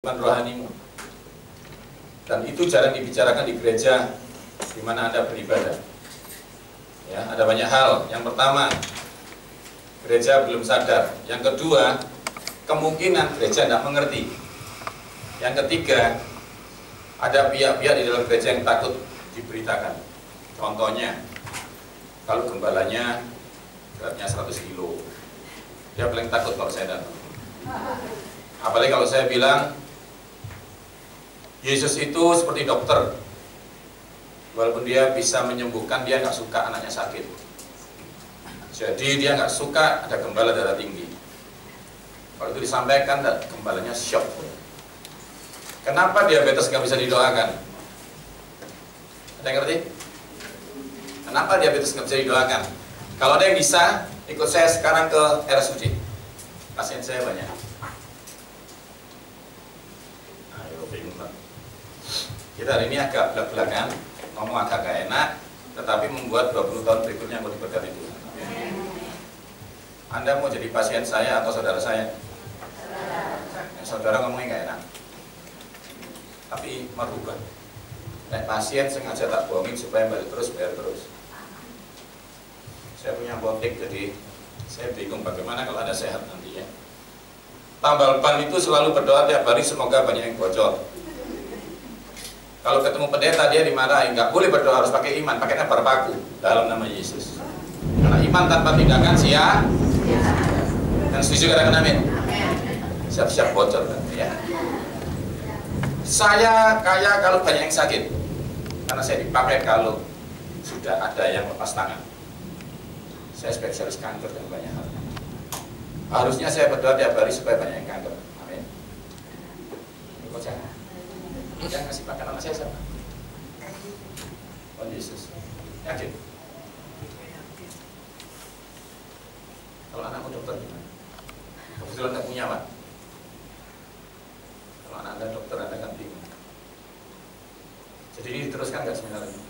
rohanimu. Dan itu jarang dibicarakan di gereja di mana Anda beribadah. Ya, ada banyak hal. Yang pertama, gereja belum sadar. Yang kedua, kemungkinan gereja tidak mengerti. Yang ketiga, ada pihak-pihak di dalam gereja yang takut diberitakan. Contohnya, kalau gembalanya beratnya 100 kilo, dia paling takut kalau saya datang. Apalagi kalau saya bilang, Yesus itu seperti dokter. Walaupun dia bisa menyembuhkan, dia nggak suka anaknya sakit. Jadi dia nggak suka ada gembala darah tinggi. Kalau itu disampaikan, gembalanya shock. Kenapa diabetes nggak bisa didoakan? Ada yang ngerti? Kenapa diabetes nggak bisa didoakan? Kalau ada yang bisa, ikut saya sekarang ke RSUD. Pasien saya banyak. Ayo, bingung. Kita hari ini agak belak-belakan, ngomong agak gak enak, tetapi membuat 20 tahun berikutnya mau diberkati Tuhan. Anda mau jadi pasien saya atau saudara saya? Saudara ngomongnya gak enak, tapi merubah. Pasien sengaja tak bohongin supaya balik terus, bayar terus. Saya punya apotek, jadi saya bingung bagaimana kalau Anda sehat nanti ya. Tambal ban itu selalu berdoa tiap hari semoga banyak yang bocor. Kalau ketemu pendeta dia dimarahin, nggak boleh berdoa, harus pakai iman, pakai nebar paku dalam nama Yesus. Karena iman tanpa tindakan sia. Dan setuju katakan amin. Siap-siap bocor kan, ya. Saya kaya kalau banyak yang sakit, karena saya dipakai kalau sudah ada yang lepas tangan. Saya spesialis kanker dan banyak hal. Harusnya saya berdoa tiap hari supaya banyak yang kanker. Amin. Ikut saya. Yang ngasih makan anak saya siapa? Oh Yesus. Yakin? Kalau anakmu dokter gimana? Kebetulan nggak punya Pak. Kalau anak Anda dokter, Anda kan bingung. Jadi ini diteruskan nggak seminar ini?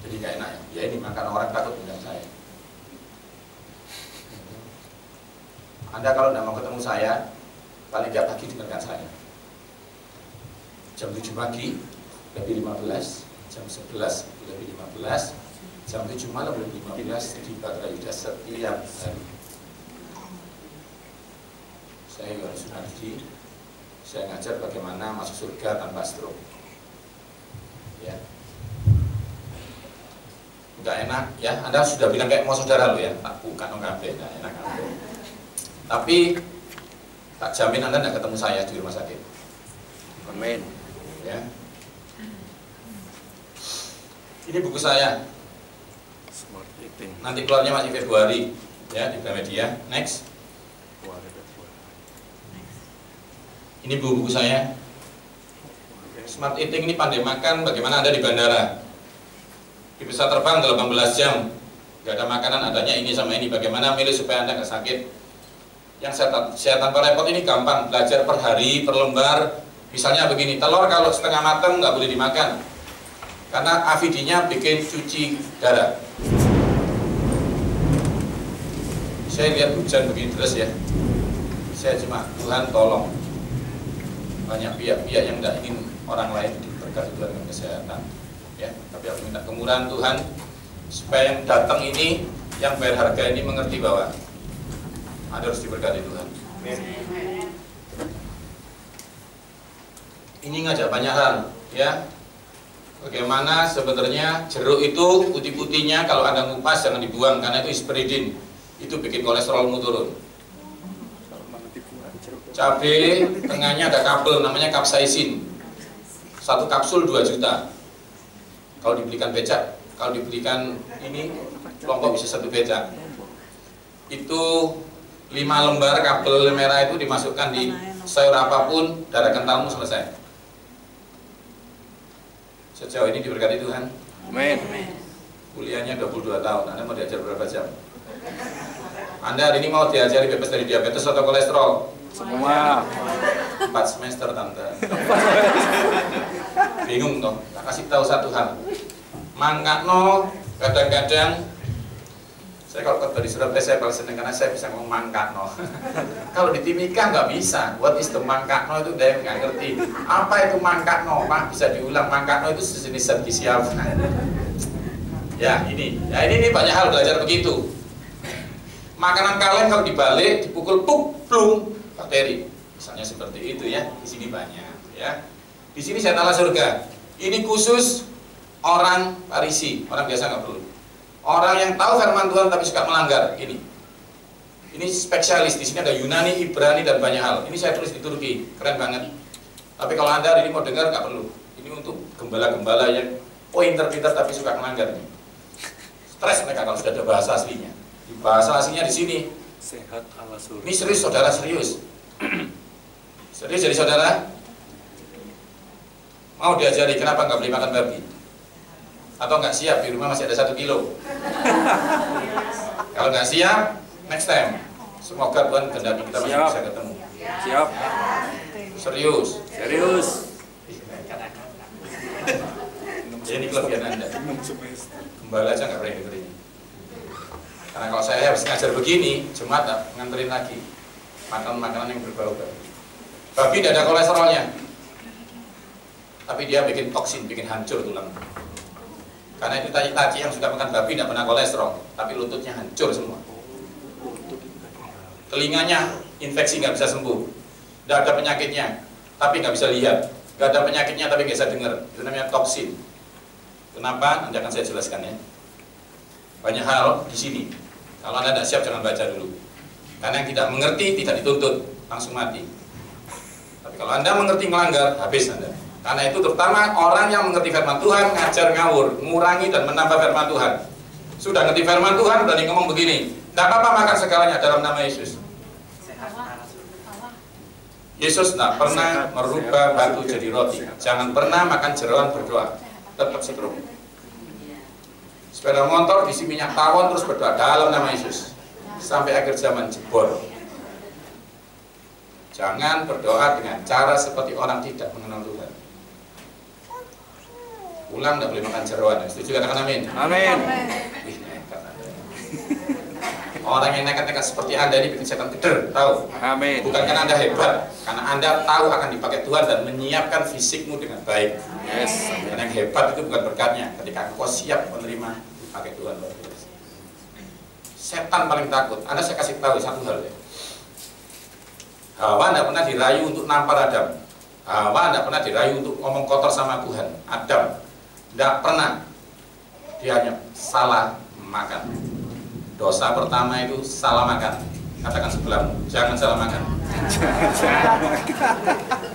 Jadi nggak enak ya? Ya ini makan orang takut undang saya. Anda kalau tidak mau ketemu saya, paling nggak pagi dengarkan saya. Jam 7 pagi, lebih 15, jam 11, lebih 15, jam 7 malam, lebih 15, di Batra Yuda setiap hari. Saya Yohanes Sunardi, saya ngajar bagaimana masuk surga tanpa stroke. Ya. Nggak enak, ya. Anda sudah bilang kayak mau saudara lo ya, tak bukan OKB, nggak enak. Tapi tak jamin Anda tidak ketemu saya di rumah sakit. Amin. Ya. Ini buku saya. Nanti keluarnya masih Februari, ya di Gramedia. Next. Ini buku saya. Smart Eating ini pandai makan. Bagaimana Anda di bandara? Di pesawat terbang 18 jam, nggak ada makanan, adanya ini sama ini. Bagaimana milih supaya Anda nggak sakit? Yang saya tanpa repot ini gampang, belajar per hari, per lembar. Misalnya begini, telur kalau setengah matang nggak boleh dimakan karena AVD-nya bikin cuci darah. Saya lihat hujan begini terus ya, saya cuma Tuhan tolong. Banyak pihak-pihak yang tidak ingin orang lain diberkati Tuhan dengan kesehatan ya, tapi aku minta kemurahan Tuhan supaya yang datang ini, yang bayar harga ini mengerti bahwa Anda harus diberkati Tuhan. Ini ngajak banyak hal, ya. Bagaimana sebenarnya jeruk itu putih-putihnya kalau Anda ngupas jangan dibuang karena itu isperidin, itu bikin kolesterolmu turun. Cabai tengahnya ada kabel namanya capsaicin, 1 kapsul 2 juta. Kalau dibelikan becak, kalau dibelikan ini kelompok bisa 1 becak. Itu 5 lembar kabel merah itu dimasukkan di sayur apapun, darah kentalmu selesai. Sejauh ini diberkati Tuhan. Amin. Kuliahnya 22 tahun, Anda mau diajar berapa jam? Anda hari ini mau diajari bebas dari diabetes atau kolesterol? Semua. 4 semester Tante. Bingung toh? Tak kasih tahu satu hal. Mangkakno kadang-kadang Saya kalau khotbah di Surabaya saya paling senang karena saya bisa ngomong mangkakno. Kalau di Timika nggak bisa. What is the mangkakno itu dia nggak ngerti. Apa itu mangkakno? Pak bisa diulang, mangkakno itu sejenis zat gizi apa? Ya ini banyak hal belajar begitu. Makanan kaleng kalau dibalik, dipukul puk, plung, bakteri. Misalnya seperti itu ya. Di sini banyak ya. Di sini saya tala surga. Ini khusus orang Farisi, orang biasa nggak perlu. Orang yang tahu firman Tuhan tapi suka melanggar, ini spesialis. Di sini ada Yunani, Ibrani dan banyak hal. Ini saya tulis di Turki, keren banget. Tapi kalau Anda hari ini mau dengar nggak perlu. Ini untuk gembala-gembala yang pinter-pinter tapi suka melanggar. Stres mereka kalau sudah ada bahasa aslinya. Di bahasa aslinya di sini. Sehat ala surga. Ini serius saudara, serius. Serius jadi saudara. Mau diajari kenapa nggak boleh makan babi? Atau nggak siap, di rumah masih ada 1 kilo. Kalau nggak siap, next time. Semoga Tuhan kehendaki kita masih bisa ketemu. Siap. Serius. Serius. Ini kelebihan Anda. Gembala aja nggak berani dengerin. Karena kalau saya harus ngajar begini, Jumat nganterin lagi makanan-makanan yang berbau-bau. Babi tidak ada kolesterolnya, tapi dia bikin toksin, bikin hancur tulang. Karena itu taci yang sudah makan babi tidak pernah kolesterol, tapi lututnya hancur semua. Telinganya infeksi nggak bisa sembuh, nggak ada penyakitnya, tapi nggak bisa lihat, nggak ada penyakitnya tapi nggak bisa dengar. Itu namanya toksin. Kenapa? Nanti akan saya jelaskan ya. Banyak hal di sini. Kalau Anda tidak siap jangan baca dulu. Karena yang tidak mengerti tidak dituntut, langsung mati. Tapi kalau Anda mengerti melanggar, habis Anda. Karena itu terutama orang yang mengerti firman Tuhan ngajar ngawur, mengurangi dan menambah firman Tuhan. Sudah ngerti firman Tuhan, berani ngomong begini, tidak apa-apa makan segalanya dalam nama Yesus. Yesus tidak pernah merubah batu jadi roti. Jangan pernah makan jeroan berdoa. Tetap setrum. Sepeda motor diisi minyak tawon terus berdoa dalam nama Yesus. Sampai akhir zaman jebol. Jangan berdoa dengan cara seperti orang tidak mengenal Tuhan. Pulang tidak boleh makan jeroan. Setuju katakan amin? Amin. Wih, nekat Anda. Orang yang nekat-nekat seperti Anda ini bikin setan keder, tahu? Amin. Bukan karena Anda hebat, karena Anda tahu akan dipakai Tuhan dan menyiapkan fisikmu dengan baik. Yes. Dan yang hebat itu bukan berkatnya, ketika engkau siap menerima dipakai Tuhan. Setan paling takut. Anda saya kasih tahu satu hal ya. Hawa tidak pernah dirayu untuk nampar Adam. Hawa tidak pernah dirayu untuk ngomong kotor sama Tuhan. Adam tidak pernah. Dia hanya salah makan. Dosa pertama itu salah makan. Katakan sebelahmu, jangan salah makan.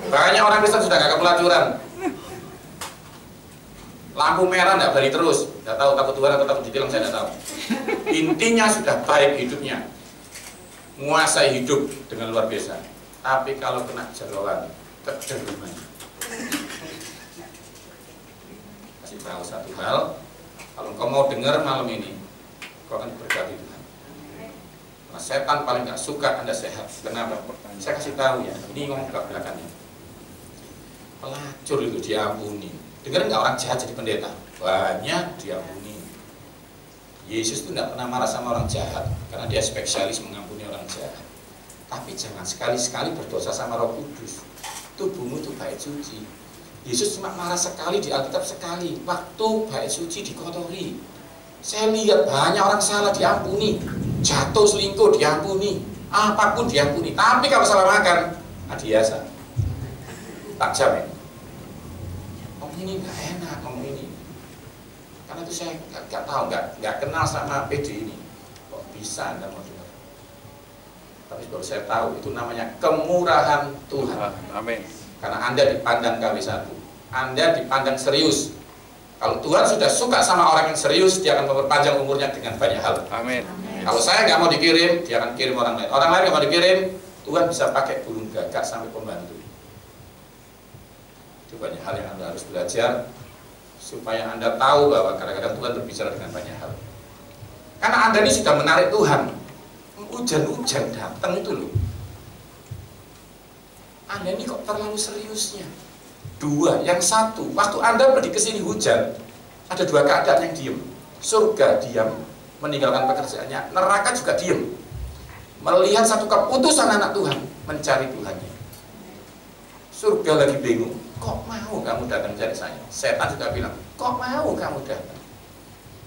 Makanya orang Kristen sudah gak kepelacuran. Lampu merah tidak berani terus. Tidak tahu takut Tuhan atau takut ditilang, saya tidak tahu. Intinya sudah baik hidupnya, menguasai hidup dengan luar biasa. Tapi kalau kena jeroan, kederuman. Kasih tahu satu hal, kalau kau mau dengar malam ini, kau akan berkati Tuhan. Karena setan paling gak suka Anda sehat. Kenapa? Saya kasih tahu ya, ini ngomong ke belakangnya. Pelacur itu diampuni. Dengar nggak orang jahat jadi pendeta? Banyak diampuni. Yesus itu tidak pernah marah sama orang jahat, karena dia spesialis mengampuni orang jahat. Tapi jangan sekali-sekali berdosa sama Roh Kudus. Tubuhmu itu bait suci. Yesus cuma marah sekali di Alkitab, sekali waktu bait suci dikotori. Saya lihat banyak orang salah diampuni, jatuh selingkuh diampuni, apapun diampuni. Tapi kalau salah makan, adiasa, tak jamin. Ngomong ini nggak enak, ngomong ini. Karena itu saya nggak tahu, nggak kenal sama PD ini. Kok bisa Anda mau dengar? Tapi baru saya tahu itu namanya kemurahan Tuhan. Amin. Karena Anda dipandang KW1, Anda dipandang serius. Kalau Tuhan sudah suka sama orang yang serius, dia akan memperpanjang umurnya dengan banyak hal. Amin. Kalau saya nggak mau dikirim, dia akan kirim orang lain. Orang lain nggak mau dikirim, Tuhan bisa pakai burung gagak sampai pembantu. Itu banyak hal yang Anda harus belajar, supaya Anda tahu bahwa kadang-kadang Tuhan berbicara dengan banyak hal. Karena Anda ini sudah menarik Tuhan. Hujan-hujan datang itu loh. Anda ini kok terlalu seriusnya. Dua, yang satu, waktu Anda pergi ke sini hujan, ada dua keadaan yang diam. Surga diam, meninggalkan pekerjaannya, neraka juga diem. Melihat satu keputusan anak Tuhan mencari Tuhannya. Surga lagi bingung, kok mau kamu datang cari saya? Setan juga bilang, kok mau kamu datang?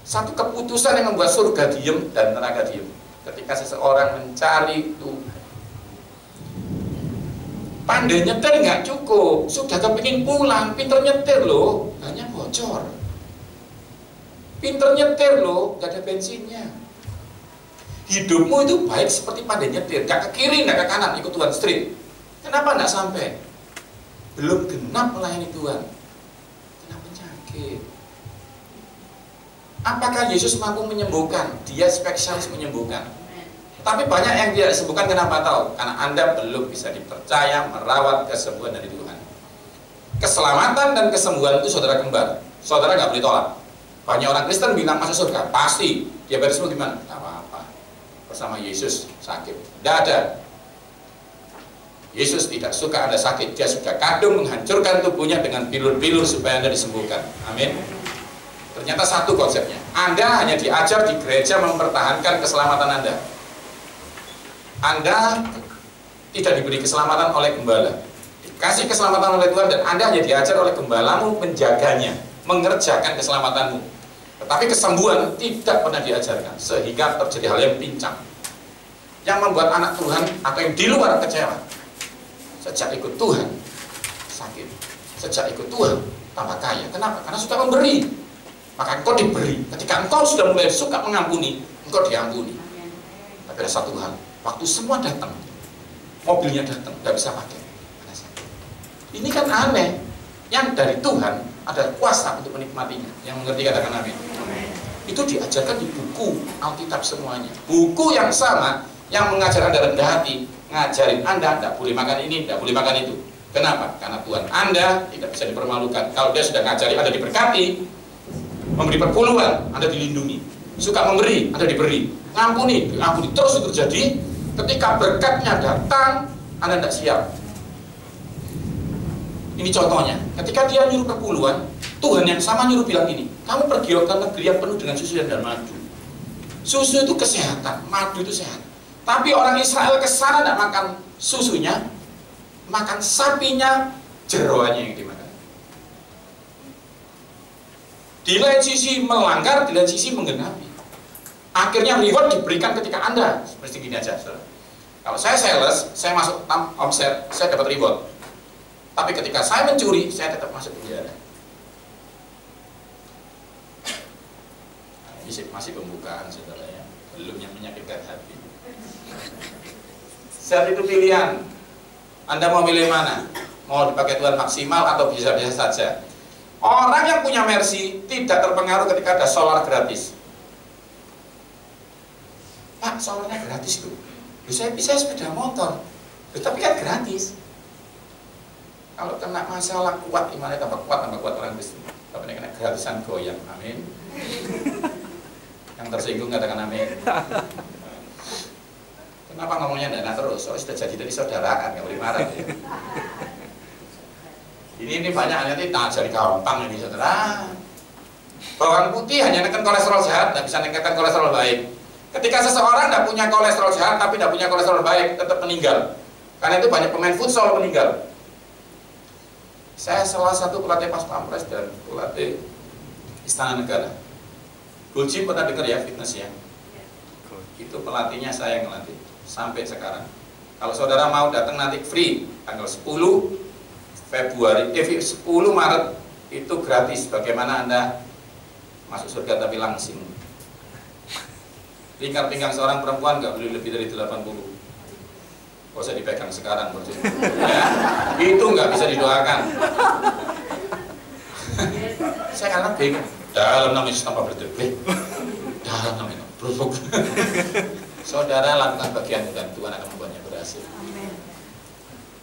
Satu keputusan yang membuat surga diem dan neraka diem. Ketika seseorang mencari Tuhan. Pandai nyetir nggak cukup, sudah kepingin pulang, pinter nyetir loh, banyak bocor. Pinter nyetir loh, gak ada bensinnya. Hidupmu itu baik seperti pandai nyetir, gak ke kiri, gak ke kanan, ikut Tuhan straight. Kenapa gak sampai? Belum genap melayani Tuhan, kena penyakit. Apakah Yesus mampu menyembuhkan? Dia spesialis menyembuhkan. Tapi banyak yang tidak disembuhkan, kenapa tahu? Karena Anda belum bisa dipercaya merawat kesembuhan dari Tuhan. Keselamatan dan kesembuhan itu saudara kembar. Saudara gak boleh tolak. Banyak orang Kristen bilang masuk surga, pasti. Dia beres sembuh gimana? Gak apa-apa. Bersama Yesus sakit. Tidak ada. Yesus tidak suka Anda sakit. Dia suka kadung menghancurkan tubuhnya dengan pilur-pilur supaya Anda disembuhkan. Amin. Ternyata satu konsepnya. Anda hanya diajar di gereja mempertahankan keselamatan Anda. Anda tidak diberi keselamatan oleh gembala. Dikasih keselamatan oleh Tuhan dan Anda hanya diajar oleh gembalamu menjaganya, mengerjakan keselamatanmu. Tetapi kesembuhan tidak pernah diajarkan, sehingga terjadi hal yang pincang. Yang membuat anak Tuhan atau yang di luar kecewa. Sejak ikut Tuhan, sakit. Sejak ikut Tuhan, tambah kaya. Kenapa? Karena sudah memberi. Maka engkau diberi. Ketika engkau sudah mulai suka mengampuni, engkau diampuni. Tapi ada satu hal, waktu semua datang, mobilnya datang, nggak bisa pakai. Ini kan aneh. Yang dari Tuhan ada kuasa untuk menikmatinya. Yang mengerti katakan amin. Itu diajarkan di buku Alkitab semuanya. Buku yang sama yang mengajar Anda rendah hati, ngajarin Anda tidak boleh makan ini, tidak boleh makan itu. Kenapa? Karena Tuhan Anda tidak bisa dipermalukan. Kalau dia sudah ngajari Anda diberkati, memberi perpuluhan, Anda dilindungi. Suka memberi, Anda diberi. Ngampuni, diampuni. Terus itu terjadi. Ketika berkatnya datang, Anda tidak siap. Ini contohnya, ketika dia nyuruh perpuluhan, Tuhan yang sama nyuruh bilang ini, kamu pergi ke negeri yang penuh dengan susu dan madu. Susu itu kesehatan, madu itu sehat. Tapi orang Israel kesana tidak makan susunya, makan sapinya, jeroannya yang dimakan. Di lain sisi melanggar, di lain sisi menggenapi. Akhirnya reward diberikan ketika Anda, seperti gini aja. Kalau saya sales, saya masuk omset, saya dapat reward. Tapi ketika saya mencuri, saya tetap masuk penjara. Nah, ini masih pembukaan, saudara ya. Belum yang menyakitkan hati. Saat itu pilihan. Anda mau pilih mana? Mau dipakai Tuhan maksimal atau biasa-biasa saja? Orang yang punya Mercy tidak terpengaruh ketika ada solar gratis. Pak, solarnya gratis tuh. Saya bisa sepeda motor. Tapi kan gratis. Kalau kena masalah kuat, imannya tambah kuat orang Kristen. Tapi kena gratisan goyang, amin. Yang tersinggung katakan amin. Kenapa ngomongnya dana terus? Soalnya sudah jadi dari saudaraan, nggak boleh marah. Ya. Ini banyak nanti tak jadi gampang ini saudara. Bawang putih hanya menekan kolesterol sehat, tidak bisa menekan kolesterol baik. Ketika seseorang tidak punya kolesterol sehat, tapi tidak punya kolesterol baik, tetap meninggal. Karena itu banyak pemain futsal meninggal. Saya salah satu pelatih Pas Pampres dan pelatih Istana Negara. Gulcim pernah dengar ya fitness ya? Itu pelatihnya saya yang ngelatih sampai sekarang. Kalau saudara mau datang nanti free tanggal 10 Maret itu gratis. Bagaimana Anda masuk surga tapi langsing. Lingkar pinggang seorang perempuan nggak boleh lebih dari 80. Gak usah dipegang sekarang, ya, itu nggak bisa didoakan. Saya karena bingung. Dalam nama Yesus tanpa berterima, dalam nama Yesus berfuk. Saudara lakukan bagianmu dan Tuhan akan membuatnya berhasil.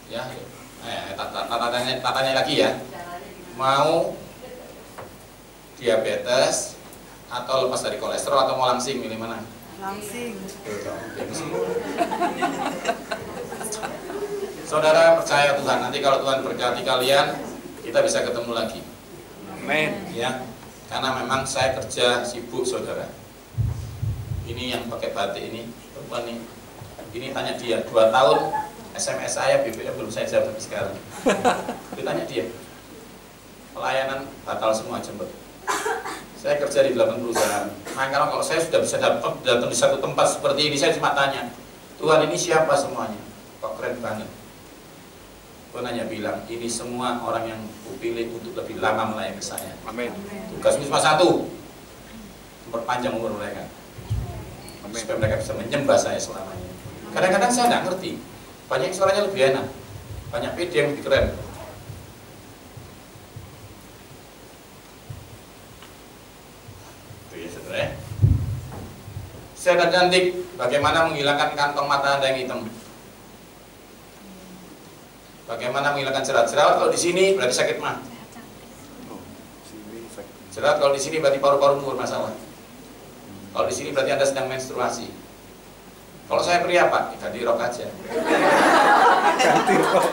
Ya, tanya lagi ya. Mau diabetes atau lepas dari kolesterol atau mau langsing, milih mana? Langsing. Saudara percaya Tuhan, nanti kalau Tuhan berkati kalian, kita bisa ketemu lagi. Amin. Ya, karena memang saya kerja sibuk, saudara. Ini yang pakai batik ini, perempuan ini tanya dia, 2 tahun SMS saya, BBM belum saya jawab sampai sekarang. Ditanya dia, pelayanan batal semua Jember. Saya kerja di 8 perusahaan. Makanya kalau saya sudah bisa datang di satu tempat seperti ini, saya cuma tanya, Tuhan ini siapa semuanya? Kok keren banget. Tuhan hanya bilang, ini semua orang yang kupilih untuk lebih lama melayani saya. Amin. Tugasmu cuma satu, memperpanjang umur mereka. Supaya mereka bisa menyembah saya selamanya. Kadang-kadang saya nggak ngerti, banyak yang suaranya lebih enak, banyak PD yang lebih keren. Itu ya saudara. Saya dan cantik, bagaimana menghilangkan kantong mata Anda yang hitam? Bagaimana menghilangkan jerawat? Kalau di sini berarti sakit mah. Jerawat kalau di sini berarti paru-paru bermasalah. Kalau di sini berarti Anda sedang menstruasi. Kalau saya pria Pak, ganti rok aja. Ganti rok.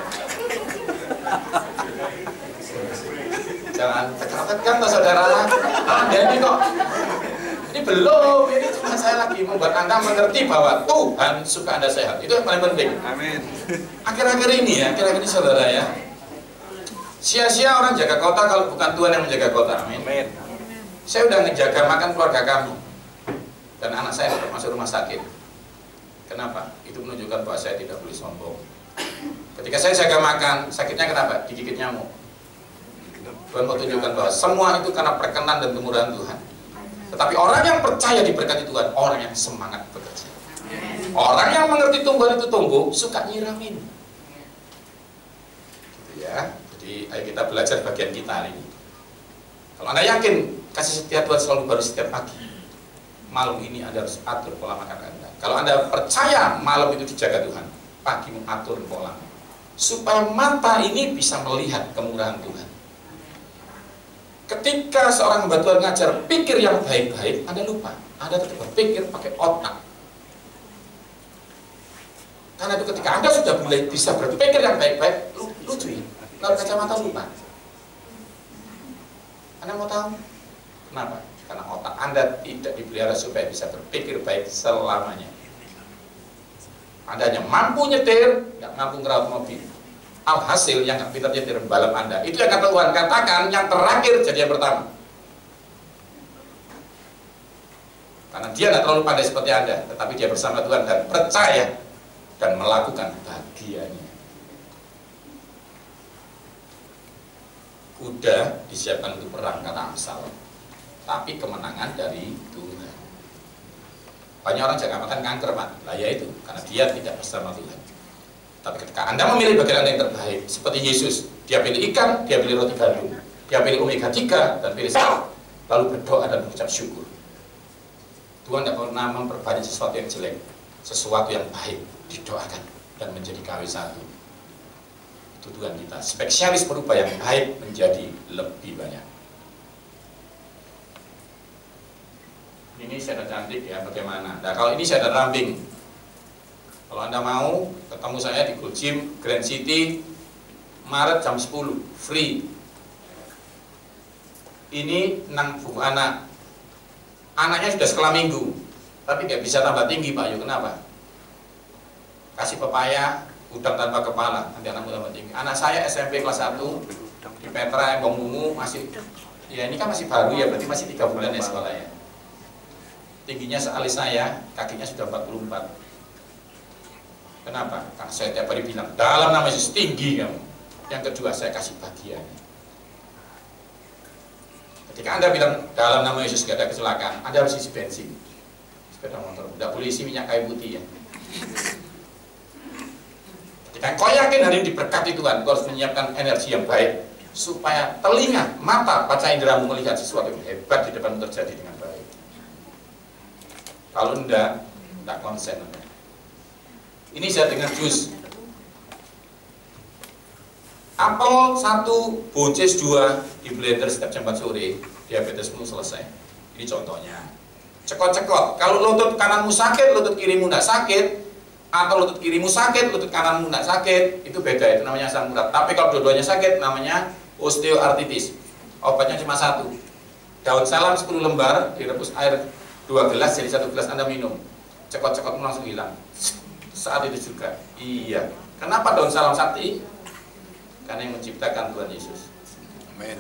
Jangan tekan-tekan toh saudara. Anda ini kok ini belum, ini cuma saya lagi membuat Anda mengerti bahwa Tuhan suka Anda sehat. Itu yang paling penting. Amin. Akhir-akhir ini saudara ya, sia-sia orang jaga kota kalau bukan Tuhan yang menjaga kota. Amin. Saya udah ngejaga makan keluarga kamu dan anak saya tetap masuk rumah sakit. Kenapa? Itu menunjukkan bahwa saya tidak boleh sombong. Ketika saya jaga makan, sakitnya kenapa? Digigit nyamuk. Tuhan mau tunjukkan bahwa semua itu karena perkenan dan kemurahan Tuhan. Tetapi orang yang percaya diberkati Tuhan, orang yang semangat bekerja. Orang yang mengerti tumbuhan itu tumbuh, suka nyiramin. Gitu ya. Jadi ayo kita belajar bagian kita hari ini. Kalau Anda yakin kasih setia Tuhan selalu baru setiap pagi, malam ini Anda harus atur pola makan Anda. Kalau Anda percaya malam itu dijaga Tuhan, pagi mengatur pola. Supaya mata ini bisa melihat kemurahan Tuhan. Ketika seorang hamba Tuhan ngajar pikir yang baik-baik, Anda lupa. Anda tetap berpikir pakai otak. Karena itu ketika Anda sudah mulai bisa berpikir yang baik-baik, lucu ya. Kalau kacamata lupa. Anda mau tahu? Kenapa? Karena otak Anda tidak dipelihara supaya bisa berpikir baik selamanya. Anda hanya mampu nyetir, nggak mampu ngerawat mobil. Alhasil yang nggak pintar nyetir balap Anda. Itu yang kata Tuhan katakan, yang terakhir jadi yang pertama. Karena dia nggak terlalu pandai seperti Anda, tetapi dia bersama Tuhan dan percaya dan melakukan bagiannya. Kuda disiapkan untuk perang kata Amsal, tapi kemenangan dari Tuhan. Banyak orang jangan makan kanker Pak, lah ya itu karena dia tidak bersama Tuhan. Tapi ketika Anda memilih bagian Anda yang terbaik, seperti Yesus, dia pilih ikan, dia pilih roti gandum, dia pilih omega 3 dan pilih salad, lalu berdoa dan mengucap syukur. Tuhan tidak pernah memperbanyak sesuatu yang jelek, sesuatu yang baik didoakan dan menjadi KW 1. Itu Tuhan kita, spesialis berubah yang baik menjadi lebih banyak. Ini saya cantik ya, bagaimana? Nah kalau ini saya rambing. Kalau Anda mau ketemu saya di Gold Gym Grand City Maret jam 10 free. Ini 6 buku anak. Anaknya sudah sekolah minggu, tapi nggak bisa tambah tinggi Pak. Yuk kenapa? Kasih pepaya, udang tanpa kepala, nanti anakmu tambah tinggi. Anak saya SMP kelas 1 di Petra Embong Ungu masih, ya ini kan masih baru ya, berarti masih 3 bulan ya sekolahnya. Tingginya sealis saya, kakinya sudah 44. Kenapa? Karena saya tiap hari bilang, dalam nama Yesus tinggi kamu. Yang kedua, saya kasih bagian. Ketika Anda bilang, dalam nama Yesus gak ada kecelakaan, Anda harus isi bensin. Sepeda motor, tidak boleh isi minyak kayu putih ya. Ketika kau yakin hari ini diberkati Tuhan, kau harus menyiapkan energi yang baik. Supaya telinga, mata, panca inderamu melihat sesuatu yang hebat di depan terjadi dengan baik. Kalau tidak konsen. Ini saya dengan jus. Apel 1, buncis 2 di blender setiap jam 4 sore, diabetesmu selesai. Ini contohnya. Cekot-cekot. Kalau lutut kananmu sakit, lutut kirimu tidak sakit, atau lutut kirimu sakit, lutut kananmu tidak sakit, itu beda. Itu namanya asam urat. Tapi kalau dua-duanya sakit, namanya osteoartritis. Obatnya cuma 1. Daun salam 10 lembar, direbus air 2 gelas jadi 1 gelas Anda minum, cekot-cekotmu langsung hilang. Saat itu juga, iya. Kenapa daun salam sakti? Karena yang menciptakan Tuhan Yesus. Amin.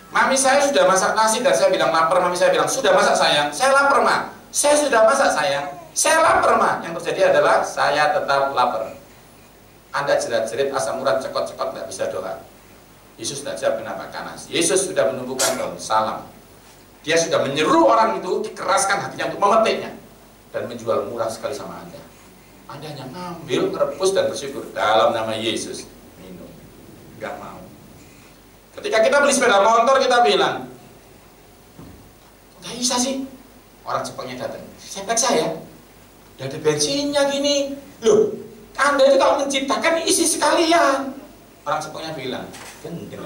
Mami saya sudah masak nasi dan saya bilang lapar. Mami saya bilang, sudah masak sayang. Saya lapar, Ma. Saya sudah masak sayang. Saya lapar, Ma. Yang terjadi adalah saya tetap lapar. Anda jerat-jerit asam urat, cekot-cekot, nggak bisa doa. Yesus tidak jawab, kenapa? Karena Yesus sudah menumbuhkan daun salam. Dia sudah menyeru orang itu, dikeraskan hatinya untuk memetiknya dan menjual murah sekali sama Anda. Anda hanya ngambil, merebus dan bersyukur dalam nama Yesus. Minum, nggak mau. Ketika kita beli sepeda motor, kita bilang, nggak bisa sih. Orang Jepangnya datang, saya periksa ya, udah ada bensinnya gini. Loh, Anda itu kalau menciptakan isi sekalian. Orang Jepangnya bilang, gendeng.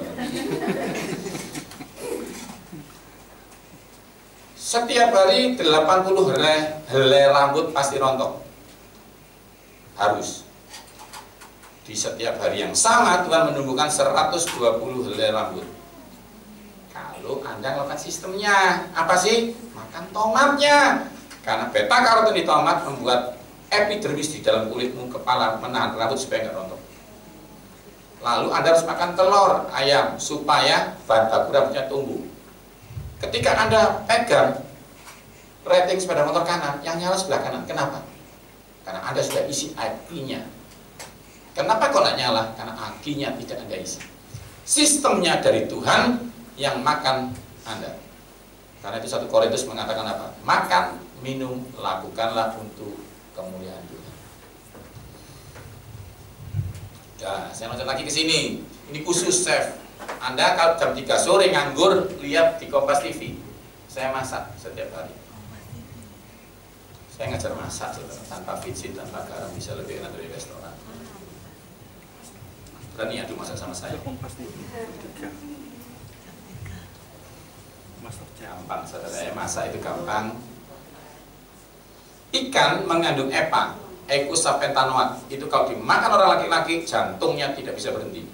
Setiap hari 80 helai rambut pasti rontok. Harus. Di setiap hari yang sama Tuhan menumbuhkan 120 helai rambut. Kalau Anda melakukan sistemnya, apa sih? Makan tomatnya. Karena beta karoten di tomat membuat epidermis di dalam kulitmu, kepala, menahan rambut supaya nggak rontok. Lalu Anda harus makan telur ayam supaya bahan baku rambutnya tumbuh. Ketika Anda pegang rating sepeda motor kanan, yang nyala sebelah kanan. Kenapa? Karena Anda sudah isi akinya. Kenapa kok nggak nyala? Karena akinya tidak Anda isi. Sistemnya dari Tuhan yang makan Anda. Karena itu 1 Korintus mengatakan apa? Makan, minum, lakukanlah untuk kemuliaan Tuhan. Nah, saya lanjut lagi ke sini. Ini khusus chef. Anda kalau jam 3 sore nganggur, lihat di Kompas TV. Saya masak setiap hari. Saya ngajar masak, saudara. Tanpa vicin, tanpa garam, bisa lebih enak dari restoran. Berani adu masak sama saya. Kompas TV. Gampang, saudara. Saya masak itu gampang. Ikan mengandung EPA, eicosapentaenoate. Itu kalau dimakan orang laki-laki, jantungnya tidak bisa berhenti.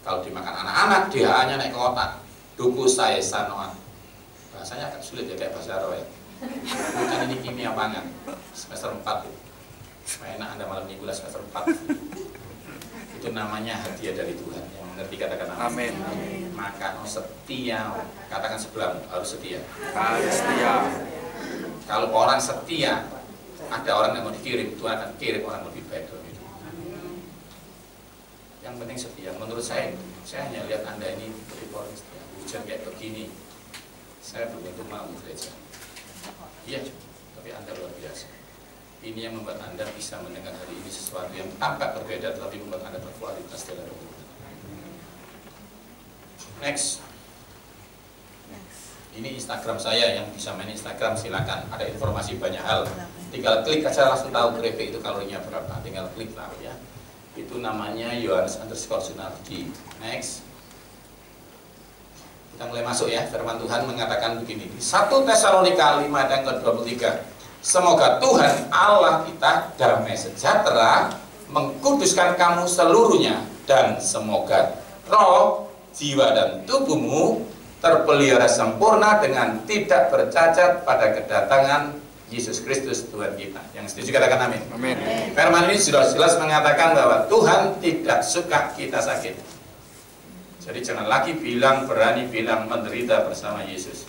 Kalau dimakan anak-anak, DHA-nya naik ke otak. Docosahexaenoate. Bahasanya agak sulit ya, kayak bahasa Arab ya. Bukan ini kimia pangan. Semester 4 itu. Enak Anda malam minggu semester 4. Itu namanya hadiah dari Tuhan. Yang mengerti katakan amin. Maka setia, katakan sebelahmu, harus setia. Harus setia. Kalau orang setia, ada orang yang mau dikirim, Tuhan akan kirim orang lebih baik dari itu. Yang penting setia. Menurut saya hanya lihat Anda ini seperti orang setia. Hujan kayak begini, saya belum tentu mau gereja. Iya, tapi Anda luar biasa. Ini yang membuat Anda bisa mendengar hari ini sesuatu yang tampak berbeda, tetapi membuat Anda berkualitas dalam hidup. Next. Ini Instagram saya, yang bisa main Instagram silakan. Ada informasi banyak hal. Tinggal klik aja langsung tahu keripik itu kalorinya berapa. Tinggal klik lah ya. Itu namanya Yohanes_Sunardi. Next. Kita mulai masuk ya. Firman Tuhan mengatakan begini. Di 1 Tesalonika 5 ayat ke-23. Semoga Tuhan Allah kita damai sejahtera mengkuduskan kamu seluruhnya, dan semoga roh, jiwa dan tubuhmu terpelihara sempurna dengan tidak bercacat pada kedatangan Yesus Kristus Tuhan kita. Yang setuju katakan amin. Amin. Firman ini sudah jelas mengatakan bahwa Tuhan tidak suka kita sakit. Jadi jangan lagi berani bilang menderita bersama Yesus.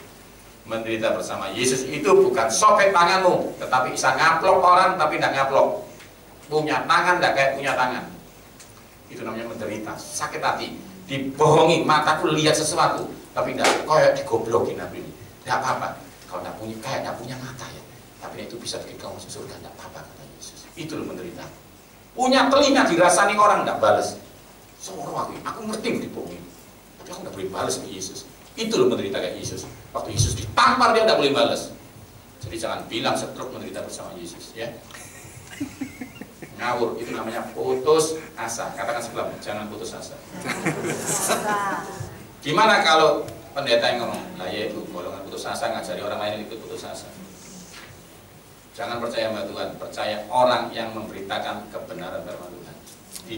Menderita bersama Yesus itu bukan sobek tanganmu, tetapi bisa ngaplok orang tapi tidak ngaplok. Punya tangan tidak kayak punya tangan. Itu namanya menderita, sakit hati, dibohongi, mataku lihat sesuatu tapi tidak kayak digoblokin nabi ini. Tidak apa-apa, kalau tidak punya kayak tidak punya mata ya, tapi itu bisa bikin kamu masuk surga, tidak apa-apa kata Yesus. Itu loh menderita. Punya telinga dirasani orang tidak balas. Seorang aku ngerti dibohongin, tapi aku tidak boleh balas ke Yesus. Itu loh menderita kayak Yesus. Waktu Yesus ditampar dia tidak boleh balas. Jadi jangan bilang setruk menderita bersama Yesus ya. Ngawur itu namanya putus asa. Katakan sebelahmu, jangan putus asa. Gimana kalau pendeta yang ngomong, lah ya itu golongan putus asa, ngajari orang lain ikut putus asa. Jangan percaya sama Tuhan, percaya orang yang memberitakan kebenaran firman Tuhan.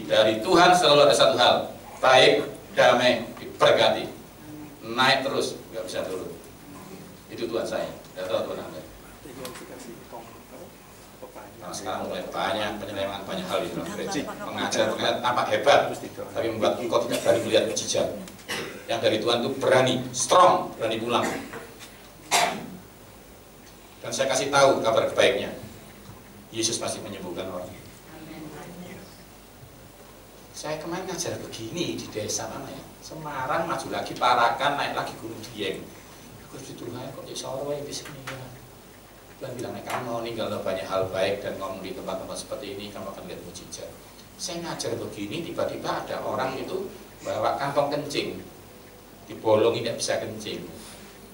Dari Tuhan selalu ada satu hal, baik, damai, diberkati, naik terus, nggak bisa turun. Itu Tuhan saya. Tidak tahu Tuhan Anda. Karena sekarang mulai banyak penyelewengan banyak hal di dalam gereja. Mengajar terlihat tampak hebat, tapi membuat engkau tidak berani melihat mujizat. Yang dari Tuhan itu berani, strong, berani pulang. Dan saya kasih tahu kabar kebaiknya, Yesus masih menyembuhkan orang. Saya kemarin ngajar begini di desa mana ya? Semarang, maju lagi Parakan, naik lagi Gunung Dieng. Gusti Tuhan kok bisa orang bisa meninggal. Tuhan bilang, kamu mau meninggal banyak hal baik dan ngomong di tempat-tempat seperti ini, kamu akan lihat mujizat. Saya ngajar begini, tiba-tiba ada orang itu bawa kantong kencing, dibolongi tidak bisa kencing.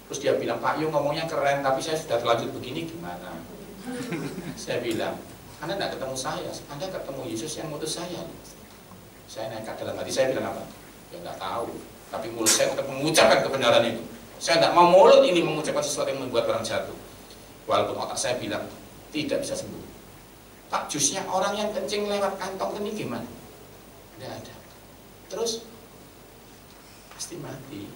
Terus dia bilang, Pak Yung ngomongnya keren, tapi saya sudah terlanjur begini, gimana? Saya bilang, Anda tidak ketemu saya, Anda ketemu Yesus yang mutus saya. Saya nekat dalam hati, saya bilang apa? Ya nggak tahu, tapi mulut saya tetap mengucapkan kebenaran itu. Saya tidak mau mulut ini mengucapkan sesuatu yang membuat orang jatuh. Walaupun otak saya bilang tidak bisa sembuh. Pak, jusnya orang yang kencing lewat kantong ini gimana? Tidak ada. Terus pasti mati.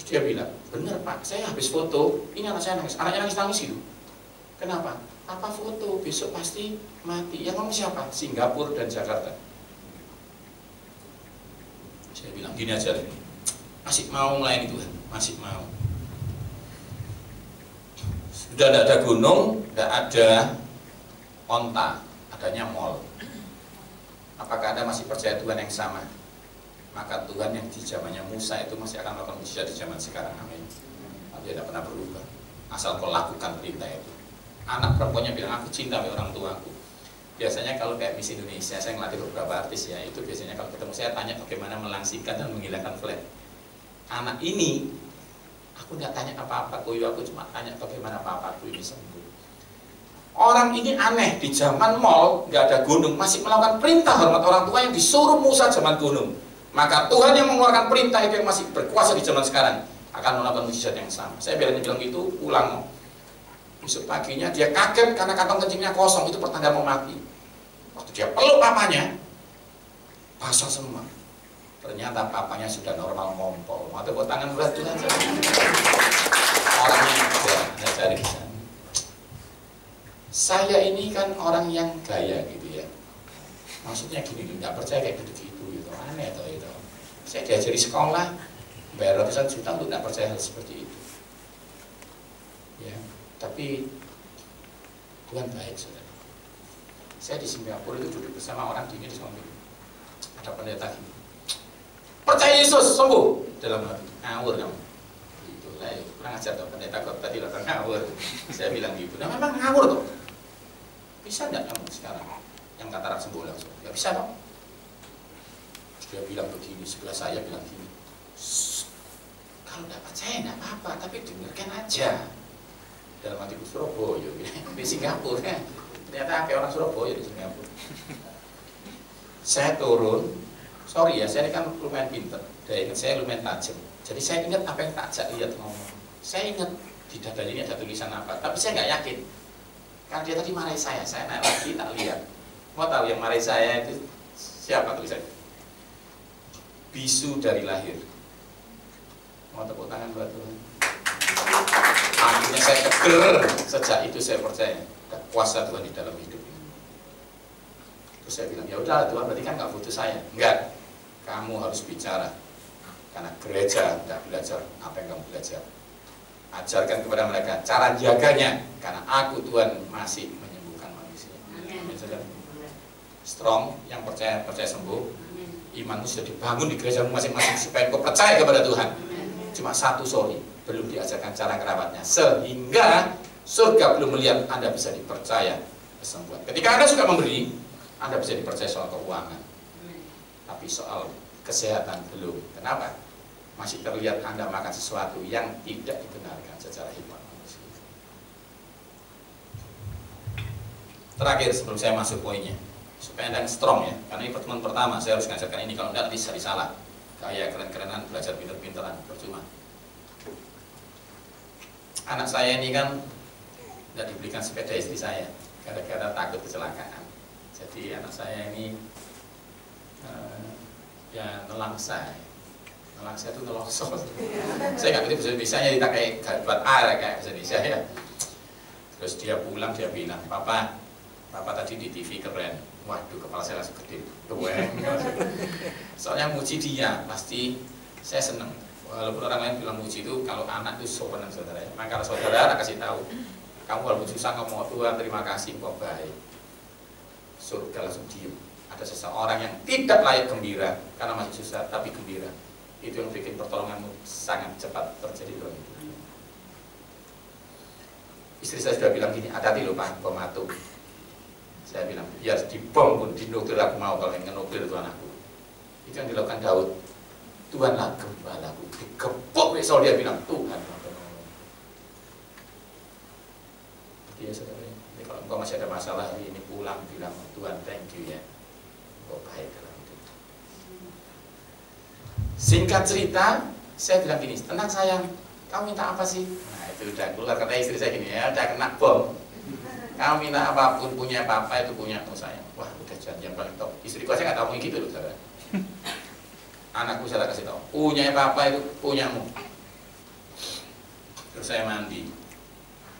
Terus dia bilang, benar Pak, saya habis foto, ini anak saya nangis, anaknya nangis itu. Kenapa? Apa foto? Besok pasti mati. Yang ngomong siapa? Singapura dan Jakarta. Saya bilang gini aja, masih mau melayani Tuhan, masih mau. Sudah tidak ada gunung, tidak ada onta, adanya mall. Apakah Anda masih percaya Tuhan yang sama? Maka Tuhan yang di zamannya Musa itu masih akan melakukan mujizat di zaman sekarang. Amin. Dia tidak pernah berubah. Asal kau lakukan perintah itu. Anak perempuannya bilang, aku cinta sama orang tuaku. Biasanya kalau kayak Miss Indonesia, saya ngelatih beberapa artis ya, itu biasanya kalau ketemu saya tanya bagaimana melangsingkan dan menghilangkan flat. Anak ini, aku nggak tanya apa-apa, aku cuma tanya bagaimana papaku ini sembuh. Orang ini aneh, di zaman mall nggak ada gunung, masih melakukan perintah hormat orang tua yang disuruh Musa zaman gunung. Maka Tuhan yang mengeluarkan perintah itu yang masih berkuasa di zaman sekarang akan melakukan mujizat yang sama. Saya bilang gitu, pulang. Besok paginya dia kaget karena kantong kencingnya kosong, itu pertanda mau mati. Waktu dia peluk papanya, basah semua. Ternyata papanya sudah normal ngompol. Mau tepuk tangan buat Tuhan saja. Orangnya saya cari di sana. Saya ini kan orang yang gaya gitu ya. Maksudnya gini, nggak percaya kayak gitu-gitu gitu. Aneh toh itu. Saya diajari sekolah, bayar ratusan juta untuk nggak percaya hal seperti itu. Ya. Tapi Tuhan baik, saudara. Saya di Singapura itu duduk bersama orang di samping. Ada pendeta gini, percaya Yesus sembuh, dalam hati ngawur kamu. Itu lah, kurang ajar tuh pendeta kok tadi datang ngawur. Saya bilang gitu, nah memang ngawur tuh. Bisa nggak kamu sekarang yang katarak sembuh langsung? Ya bisa dong. Dia bilang begini, sebelah saya bilang gini, kalau nggak percaya nggak apa-apa, tapi dengarkan aja. Dalam hati Surabaya, di Singapura kan, ternyata kayak orang Surabaya di Singapura. Saya turun, sorry ya, saya ini kan lumayan pinter, daya ingat saya lumayan tajam. Jadi saya ingat apa yang tak ajak lihat ngomong. Saya ingat di dadanya ini ada tulisan apa, tapi saya nggak yakin. Karena dia tadi marahi saya naik lagi tak lihat. Mau tahu yang marahi saya itu siapa tulisannya? Bisu dari lahir. Mau tepuk tangan buat Tuhan. Akhirnya saya keger, sejak itu saya percaya ada kuasa Tuhan di dalam hidup ini. Terus saya bilang, ya udah Tuhan berarti kan nggak butuh saya. Enggak, kamu harus bicara. Karena gereja tidak belajar apa yang kamu belajar. Ajarkan kepada mereka cara jaganya. Karena aku Tuhan masih menyembuhkan manusia. Amin. Strong, yang percaya sembuh. Imanmu sudah dibangun di gereja masing-masing supaya kau percaya kepada Tuhan. Cuma satu sorry, belum diajarkan cara kerawatnya, sehingga surga belum melihat Anda bisa dipercaya kesembuhan. Ketika Anda suka memberi, Anda bisa dipercaya soal keuangan, tapi soal kesehatan belum. Kenapa? Masih terlihat Anda makan sesuatu yang tidak dibenarkan secara hikmat manusia. Terakhir sebelum saya masuk poinnya, supaya Anda strong ya, karena ini pertemuan pertama, saya harus ngajarkan ini, kalau tidak nanti salah. Kayak keren-kerenan, belajar pinter-pinteran, percuma. Anak saya ini kan tidak dibelikan sepeda istri saya, gara-gara takut kecelakaan. Jadi anak saya ini ya nelangsa. Malah saya tuh nelosot. Saya nggak ngerti bahasa Indonesia, kita kayak buat air kayak bahasa Indonesia ya. Terus dia pulang, dia bilang, Papa tadi di TV keren. Waduh, kepala saya langsung gede. Soalnya muji dia, pasti saya seneng. Walaupun orang lain bilang muji itu, kalau anak itu sopan saudara. Maka kalau saudara kasih tahu, kamu walaupun susah ngomong, Tuhan terima kasih, kok baik. Surga langsung diem. Ada seseorang yang tidak layak gembira karena masih susah, tapi gembira. Itu yang bikin pertolonganmu sangat cepat terjadi dalam hidup. Istri saya sudah bilang gini, hati-hati loh Pak, bom atom. Saya bilang, biar dibom pun dinuklir aku mau, kalau yang nuklir Tuhan aku. Itu yang dilakukan Daud. Tuhanlah gembalaku. Dikepuk besok dia bilang, Tuhan. Iya saudara. Jadi kalau engkau masih ada masalah hari ini pulang bilang, Tuhan thank you ya. Kok baik dalam hidup. Singkat cerita, saya bilang gini, tenang sayang, kamu minta apa sih? Nah itu udah keluar kata istri saya gini ya, udah kena bom. Kamu minta apapun, punya apa itu punya sayang. Wah udah janji yang paling top. Istriku aja nggak tahu gitu loh saudara. Anakku saya kasih tahu, punya apa itu punyamu. Terus saya mandi,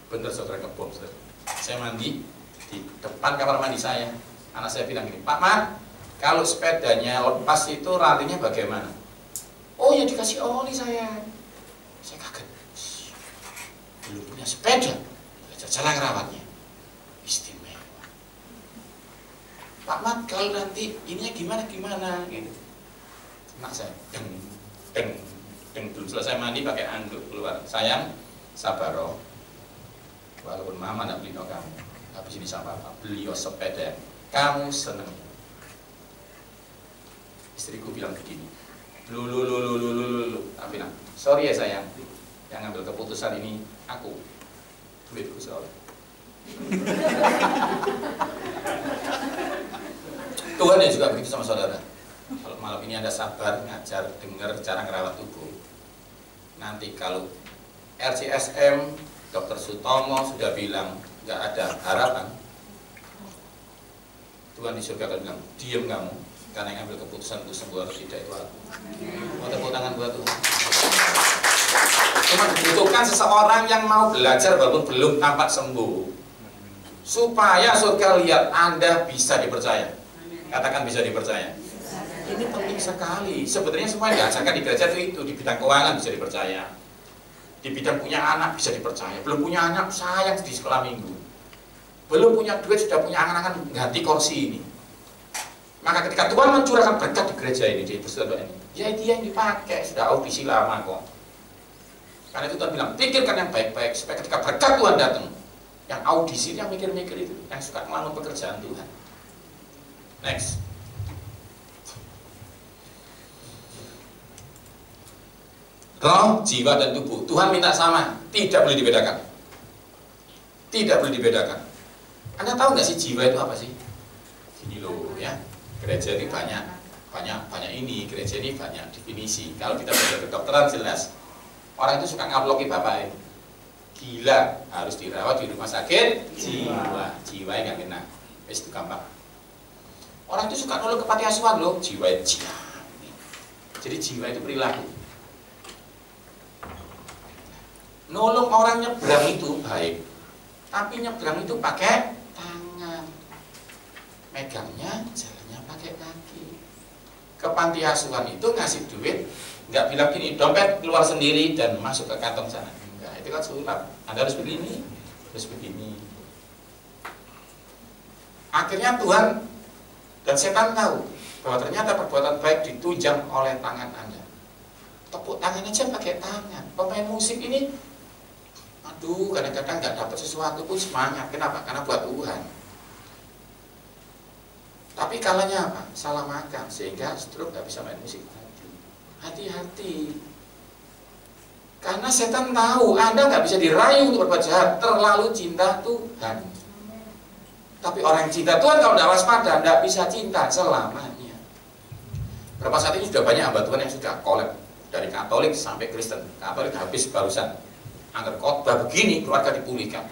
bener saudara ngebom saudara. Saya mandi di depan kamar mandi saya. Anak saya bilang gini, Pak Man, kalau sepedanya lepas itu ralinya bagaimana? Oh ya dikasih oli saya. Saya kaget. Belum punya sepeda, jalan rawatnya. Istimewa. Pak Man, kalau nanti ininya gimana gitu. Anak saya deng belum selesai mandi pakai anduk keluar. Sayang, sabar roh. Walaupun mama nak beli kamu, habis ini sama apa? Beliau sepeda. Kamu seneng. Istriku bilang begini, lu. Tapi bilang, sorry ya sayang, yang ngambil keputusan ini aku, duitku soalnya. Tuhan ya juga begitu sama saudara. Kalau malam ini Anda sabar, ngajar, dengar cara ngerawat tubuh. Nanti kalau RCSM, Dr. Sutomo sudah bilang nggak ada harapan, Tuhan di surga akan bilang, diam kamu, karena yang ambil keputusan untuk sembuh atau tidak itu aku. Mau tepuk tangan buat Tuhan. Cuma dibutuhkan seseorang yang mau belajar walaupun belum tampak sembuh, supaya surga lihat Anda bisa dipercaya. Katakan bisa dipercaya. Ini penting sekali. Sebenarnya semua yang diajarkan di gereja itu di bidang keuangan bisa dipercaya, di bidang punya anak bisa dipercaya. Belum punya anak sayang di sekolah minggu, belum punya duit sudah punya angan-angan ganti kursi ini. Maka ketika Tuhan mencurahkan berkat di gereja ini, di persekutuan ini, ya dia yang dipakai, sudah audisi lama kok. Karena itu Tuhan bilang, pikirkan yang baik-baik supaya ketika berkat Tuhan datang, yang audisi, yang mikir-mikir itu, yang suka melakukan pekerjaan Tuhan. Next. Roh, jiwa, dan tubuh. Tuhan minta sama, tidak boleh dibedakan. Tidak boleh dibedakan. Anda tahu nggak sih jiwa itu apa sih? Gini loh ya, gereja ini banyak ini, gereja ini banyak definisi. Kalau kita belajar kedokteran jelas, orang itu suka ngaploki bapak ini. Gila, harus dirawat di rumah sakit jiwa. Jiwa yang nggak kena, itu gampang. Orang itu suka nolong ke panti asuhan loh, jiwa. Jadi jiwa itu perilaku. Nolong orang nyebrang itu baik, tapi nyebrang itu pakai tangan, megangnya jalannya pakai kaki. Ke panti asuhan itu ngasih duit, nggak bilang gini, dompet keluar sendiri dan masuk ke kantong sana. Enggak, itu kan sulap. Anda harus begini, harus begini. Akhirnya Tuhan dan setan tahu bahwa ternyata perbuatan baik ditunjang oleh tangan Anda. Tepuk tangan aja pakai tangan. Pemain musik ini, aduh, kadang-kadang nggak dapat sesuatu pun semangat. Kenapa? Karena buat Tuhan. Tapi kalanya apa? Salah makan sehingga stroke nggak bisa main musik lagi. Hati-hati. Karena setan tahu Anda nggak bisa dirayu untuk berbuat jahat, terlalu cinta Tuhan. Tapi orang yang cinta Tuhan kalau tidak waspada, tidak bisa cinta selamanya. Berapa saat ini sudah banyak hamba Tuhan yang sudah kolab dari Katolik sampai Kristen. Katolik habis barusan. Angger khotbah begini keluarga dipulihkan.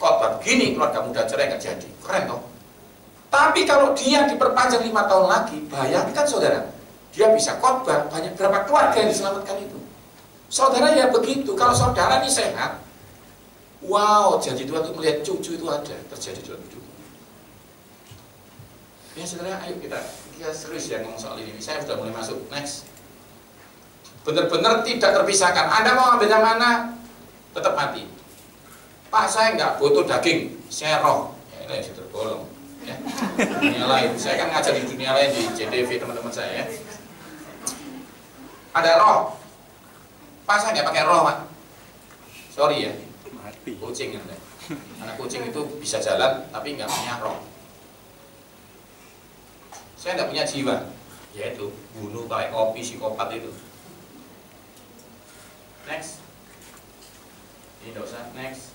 Khotbah begini keluarga muda cerai nggak jadi. Keren toh? Tapi kalau dia diperpanjang 5 tahun lagi, bayangkan saudara, dia bisa khotbah, banyak berapa keluarga yang diselamatkan itu. Saudara ya begitu, kalau saudara ini sehat, wow, janji Tuhan untuk melihat cucu itu ada terjadi dalam hidup. Ya saudara, ayo kita serius ya ngomong soal ini. Saya sudah mulai masuk, next. Benar-benar tidak terpisahkan. Anda mau ambil yang mana, tetap mati. Pak, saya nggak butuh daging, saya roh. Ya ini sudah tergolong. Ya. Dunia lain, saya kan ngajar di dunia lain di JDV teman-teman saya. Ya. Ada roh. Pak, saya nggak pakai roh, Pak. Sorry ya. Kucing ya. Anak kucing itu bisa jalan, tapi nggak punya roh. Saya nggak punya jiwa, yaitu bunuh kayak kopi psikopat itu. Next. Ini nggak usah. Next.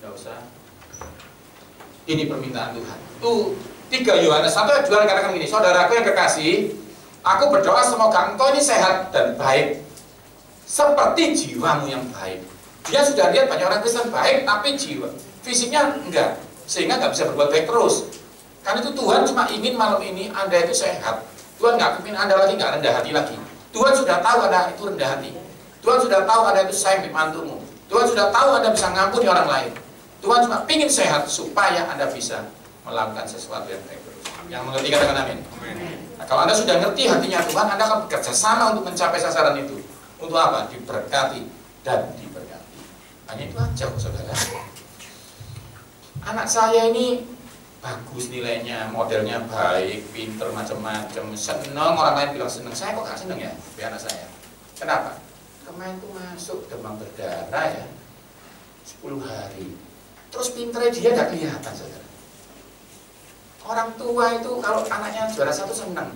Nggak usah. Ini permintaan Tuhan. Tuh 3 Yohanes 1 ayat 2 katakan gini, saudaraku yang kekasih, aku berdoa semoga engkau ini sehat dan baik, seperti jiwamu yang baik. Dia sudah lihat banyak orang Kristen baik, tapi jiwa fisiknya enggak, sehingga nggak bisa berbuat baik terus. Karena itu Tuhan cuma ingin malam ini Anda itu sehat. Tuhan nggak ingin Anda lagi nggak rendah hati lagi. Tuhan sudah tahu Anda itu rendah hati. Tuhan sudah tahu Anda itu sayang di mantumu. Tuhan sudah tahu Anda bisa ngampuni orang lain. Tuhan cuma ingin sehat supaya Anda bisa melakukan sesuatu yang baik terus. Yang mengerti katakan amin. Nah, kalau Anda sudah ngerti hatinya Tuhan, Anda akan bekerja sama untuk mencapai sasaran itu. Untuk apa? Diberkati dan diberkati. Hanya itu aja, saudara. Anak saya ini bagus nilainya, modelnya baik, pinter macam-macam, seneng, orang lain bilang seneng. Saya kok gak seneng ya, biar anak saya. Kenapa? Kemarin tuh masuk demam berdarah ya, 10 hari. Terus pinternya dia gak kelihatan, saudara. Orang tua itu kalau anaknya juara 1 seneng,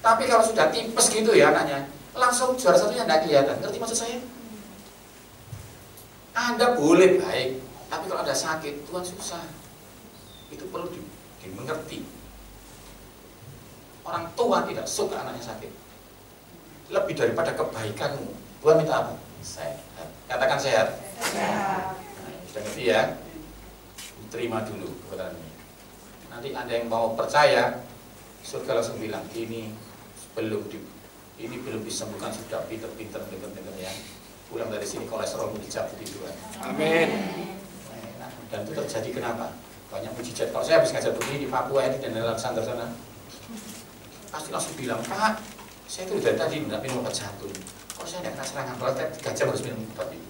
tapi kalau sudah tipes gitu ya anaknya, langsung juara 1-nya gak kelihatan. Ngerti maksud saya? Anda boleh baik, tapi kalau ada sakit, Tuhan susah. Itu perlu dimengerti. Orang tua tidak suka anaknya sakit. Lebih daripada kebaikanmu, Tuhan minta apa? Sehat. Katakan sehat. Sehat. Nah, sudah ngerti ya? Terima dulu kebenaran ini. Nanti Anda yang mau percaya, surga langsung bilang ini belum disembuhkan, sudah pinter ya. Pulang dari sini kolesterol dicabut di Tuhan. Amin. Nah, dan itu terjadi kenapa? Banyak mujizat. Kalau saya habis ngajar begini di Papua di Daniel Alexander sana, pasti langsung bilang, Pak, saya itu dari tadi nggak minum obat jantung. Kalau saya nggak kena serangan, kalau 3 jam harus minum obat itu.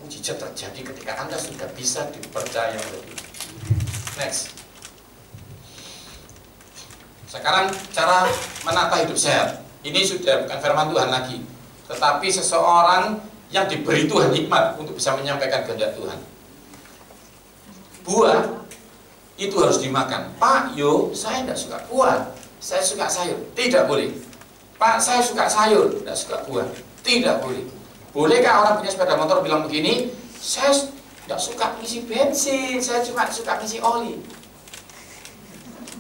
Mujizat terjadi ketika Anda sudah bisa dipercaya oleh Tuhan. Next. Sekarang cara menata hidup sehat. Ini sudah bukan firman Tuhan lagi, tetapi seseorang yang diberi Tuhan hikmat untuk bisa menyampaikan kehendak Tuhan. Buah itu harus dimakan. Pak, saya tidak suka buah, saya suka sayur. Tidak boleh. Pak, saya suka sayur, tidak suka buah. Tidak boleh. Bolehkah orang punya sepeda motor bilang begini, saya tidak suka ngisi bensin, saya cuma suka ngisi oli.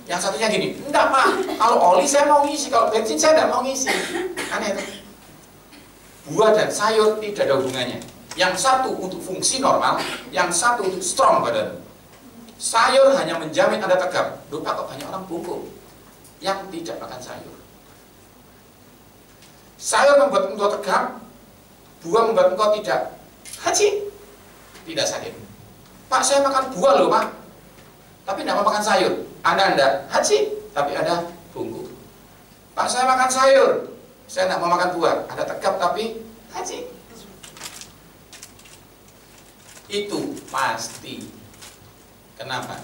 Yang satunya gini, enggak Pak, kalau oli saya mau ngisi, kalau bensin saya tidak mau ngisi. Aneh itu. Buah dan sayur tidak ada hubungannya. Yang satu untuk fungsi normal, yang satu untuk strong badan. Sayur hanya menjamin Anda tegap. Lupa kok banyak orang bungkuk yang tidak makan sayur. Sayur membuat engkau tegap, buah membuat engkau tidak haji, tidak sakit. Pak, saya makan buah loh Pak, tapi tidak mau makan sayur. Anda haji, tapi Anda bungkuk. Pak, saya makan sayur, saya tidak mau makan buah. Anda tegap tapi haji. Itu pasti. Kenapa?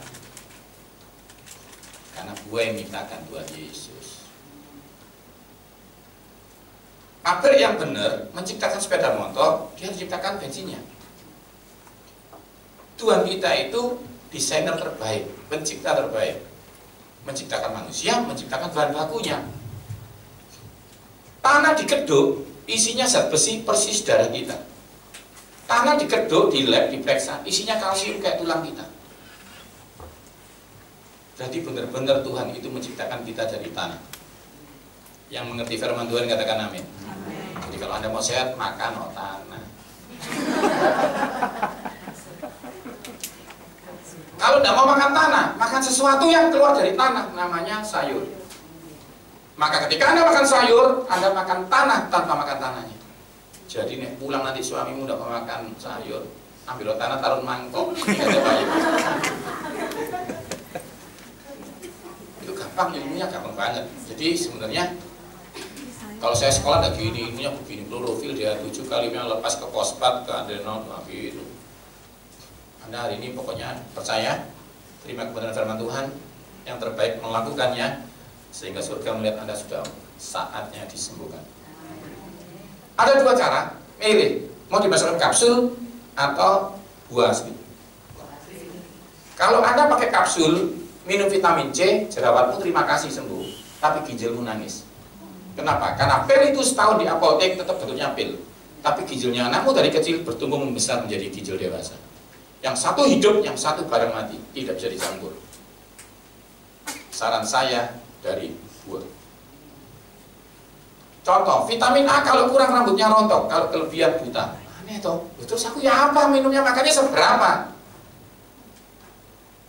Karena buah yang menciptakan Tuhan Yesus. Pabrik yang benar menciptakan sepeda motor, dia menciptakan bensinnya. Tuhan kita itu desainer terbaik, pencipta terbaik, menciptakan manusia, menciptakan bahan bakunya. Tanah dikeduk, isinya zat besi persis darah kita. Tanah dikeduk di lab, diperiksa, isinya kalsium kayak tulang kita. Jadi benar-benar Tuhan itu menciptakan kita dari tanah. Yang mengerti firman Tuhan katakan amin. Jadi kalau Anda mau sehat, makan tanah. Kalau tidak mau makan tanah, makan sesuatu yang keluar dari tanah, namanya sayur. Maka ketika Anda makan sayur, Anda makan tanah tanpa makan tanahnya. Jadi nek pulang nanti suamimu tidak mau makan sayur, ambil tanah taruh mangkok, ada bayi. Itu gampang, ilmunya gampang banget. Jadi sebenarnya kalau saya sekolah ada gini, ilmunya begini, klorofil dia 7 kali lepas ke fosfat, ke adrenal, gitu. Anda hari ini pokoknya percaya, terima kebenaran firman Tuhan, yang terbaik melakukannya, sehingga surga melihat Anda sudah saatnya disembuhkan. Ada 2 cara, pilih, mau dimasukkan kapsul atau buah asli. Kalau Anda pakai kapsul, minum vitamin C, jerawatmu terima kasih sembuh, tapi ginjalmu nangis. Kenapa? Karena pil itu setahun di apotek tetap bentuknya pil, tapi ginjalnya anakmu dari kecil bertumbuh membesar menjadi ginjal dewasa. Yang satu hidup, yang satu barang mati, tidak bisa dicampur. Saran saya dari buah. Contoh, vitamin A kalau kurang rambutnya rontok, kalau kelebihan buta. Aneh toh. Terus aku ya apa minumnya, makannya seberapa?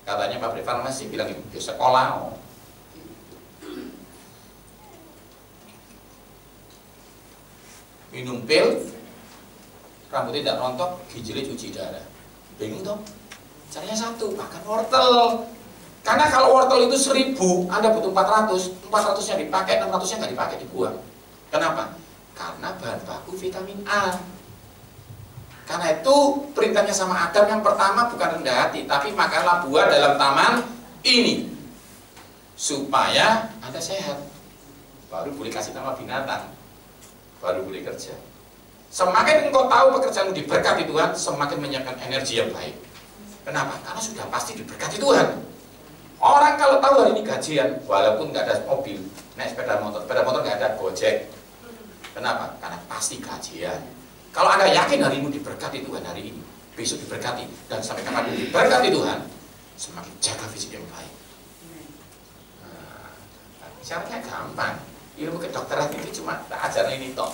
Katanya pabrik farmasi bilang itu di sekolah. Minum pil, rambutnya tidak rontok, ginjalnya cuci darah. Bingung toh? Caranya satu, makan wortel. Karena kalau wortel itu 1000, Anda butuh 400, 400-nya dipakai, 600-nya nggak dipakai, dibuang. Kenapa? Karena bahan baku vitamin A. Karena itu perintahnya sama Adam yang pertama bukan rendah hati, tapi makanlah buah dalam taman ini supaya Anda sehat. Baru boleh kasih nama binatang, baru boleh kerja. Semakin engkau tahu pekerjaanmu diberkati Tuhan, semakin menyiapkan energi yang baik. Kenapa? Karena sudah pasti diberkati Tuhan. Orang kalau tahu hari ini gajian, walaupun nggak ada mobil, naik sepeda motor nggak ada Gojek. Kenapa? Karena pasti gajian. Kalau Anda yakin hari ini diberkati Tuhan hari ini, besok diberkati, dan sampai kapan diberkati Tuhan, semakin jaga fisik yang baik. Nah, caranya gampang. Ilmu kedokteran itu cuma ajaran ini toh.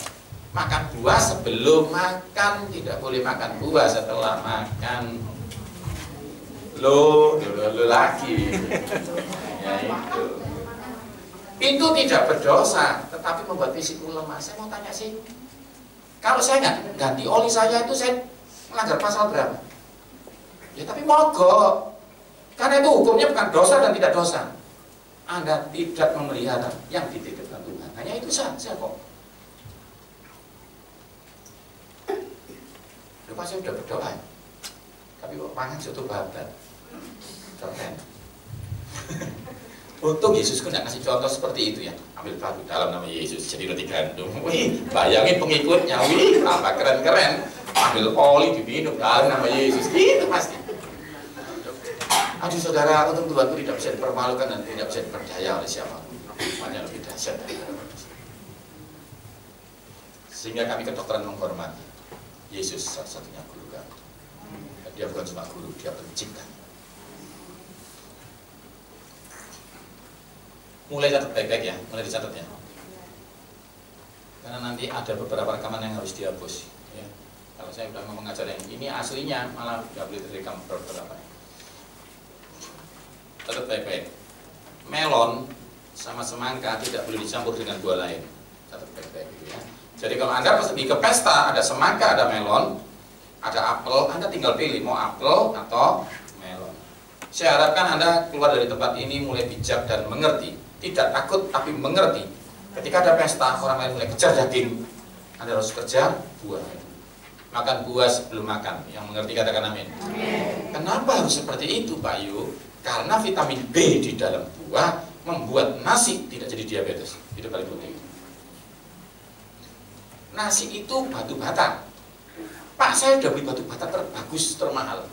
Makan buah sebelum makan, tidak boleh makan buah setelah makan. Lo lagi. Ya itu. Itu tidak berdosa, tetapi membuat fisikmu lemah. Saya mau tanya sih, kalau saya nggak ganti oli saya itu saya melanggar pasal berapa? Ya tapi mogok. Karena itu hukumnya bukan dosa dan tidak dosa. Anda tidak memelihara yang dititipkan Tuhan. Hanya itu saja kok. Lupa saya sudah berdoa, tapi kok pangan soto babat. Keren. Untung Yesus kan nggak kasih contoh seperti itu ya. Ambil batu dalam nama Yesus jadi roti gandum. Wih, bayangin pengikutnya, wih, apa keren-keren. Ambil oli diminum dalam nama Yesus, itu pasti. Aduh saudara, untung Tuhanku tidak bisa dipermalukan dan tidak bisa diperdaya oleh siapapun. Hanya lebih dahsyat dari manusia. Sehingga kami kedokteran menghormati Yesus satu-satunya guru kami. Dan dia bukan cuma guru, dia pencipta. Mulai catat baik-baik ya, mulai dicatat ya. Karena nanti ada beberapa rekaman yang harus dihapus. Ya. Kalau saya sudah mau mengajar yang ini aslinya malah nggak boleh direkam beberapa. Catat baik-baik. Melon sama semangka tidak boleh dicampur dengan buah lain. Catat baik-baik gitu ya. Jadi kalau Anda pergi ke pesta, ada semangka, ada melon, ada apel, Anda tinggal pilih mau apel atau melon. Saya harapkan Anda keluar dari tempat ini mulai bijak dan mengerti. Tidak takut tapi mengerti. Ketika ada pesta, orang lain mulai kejar daging, Anda harus kejar buah. Makan buah sebelum makan. Yang mengerti katakan amin. Kenapa harus seperti itu Pak Yu? Karena vitamin B di dalam buah membuat nasi tidak jadi diabetes. Itu paling penting. Nasi itu batu bata. Pak, saya sudah beli batu bata terbagus, termahal.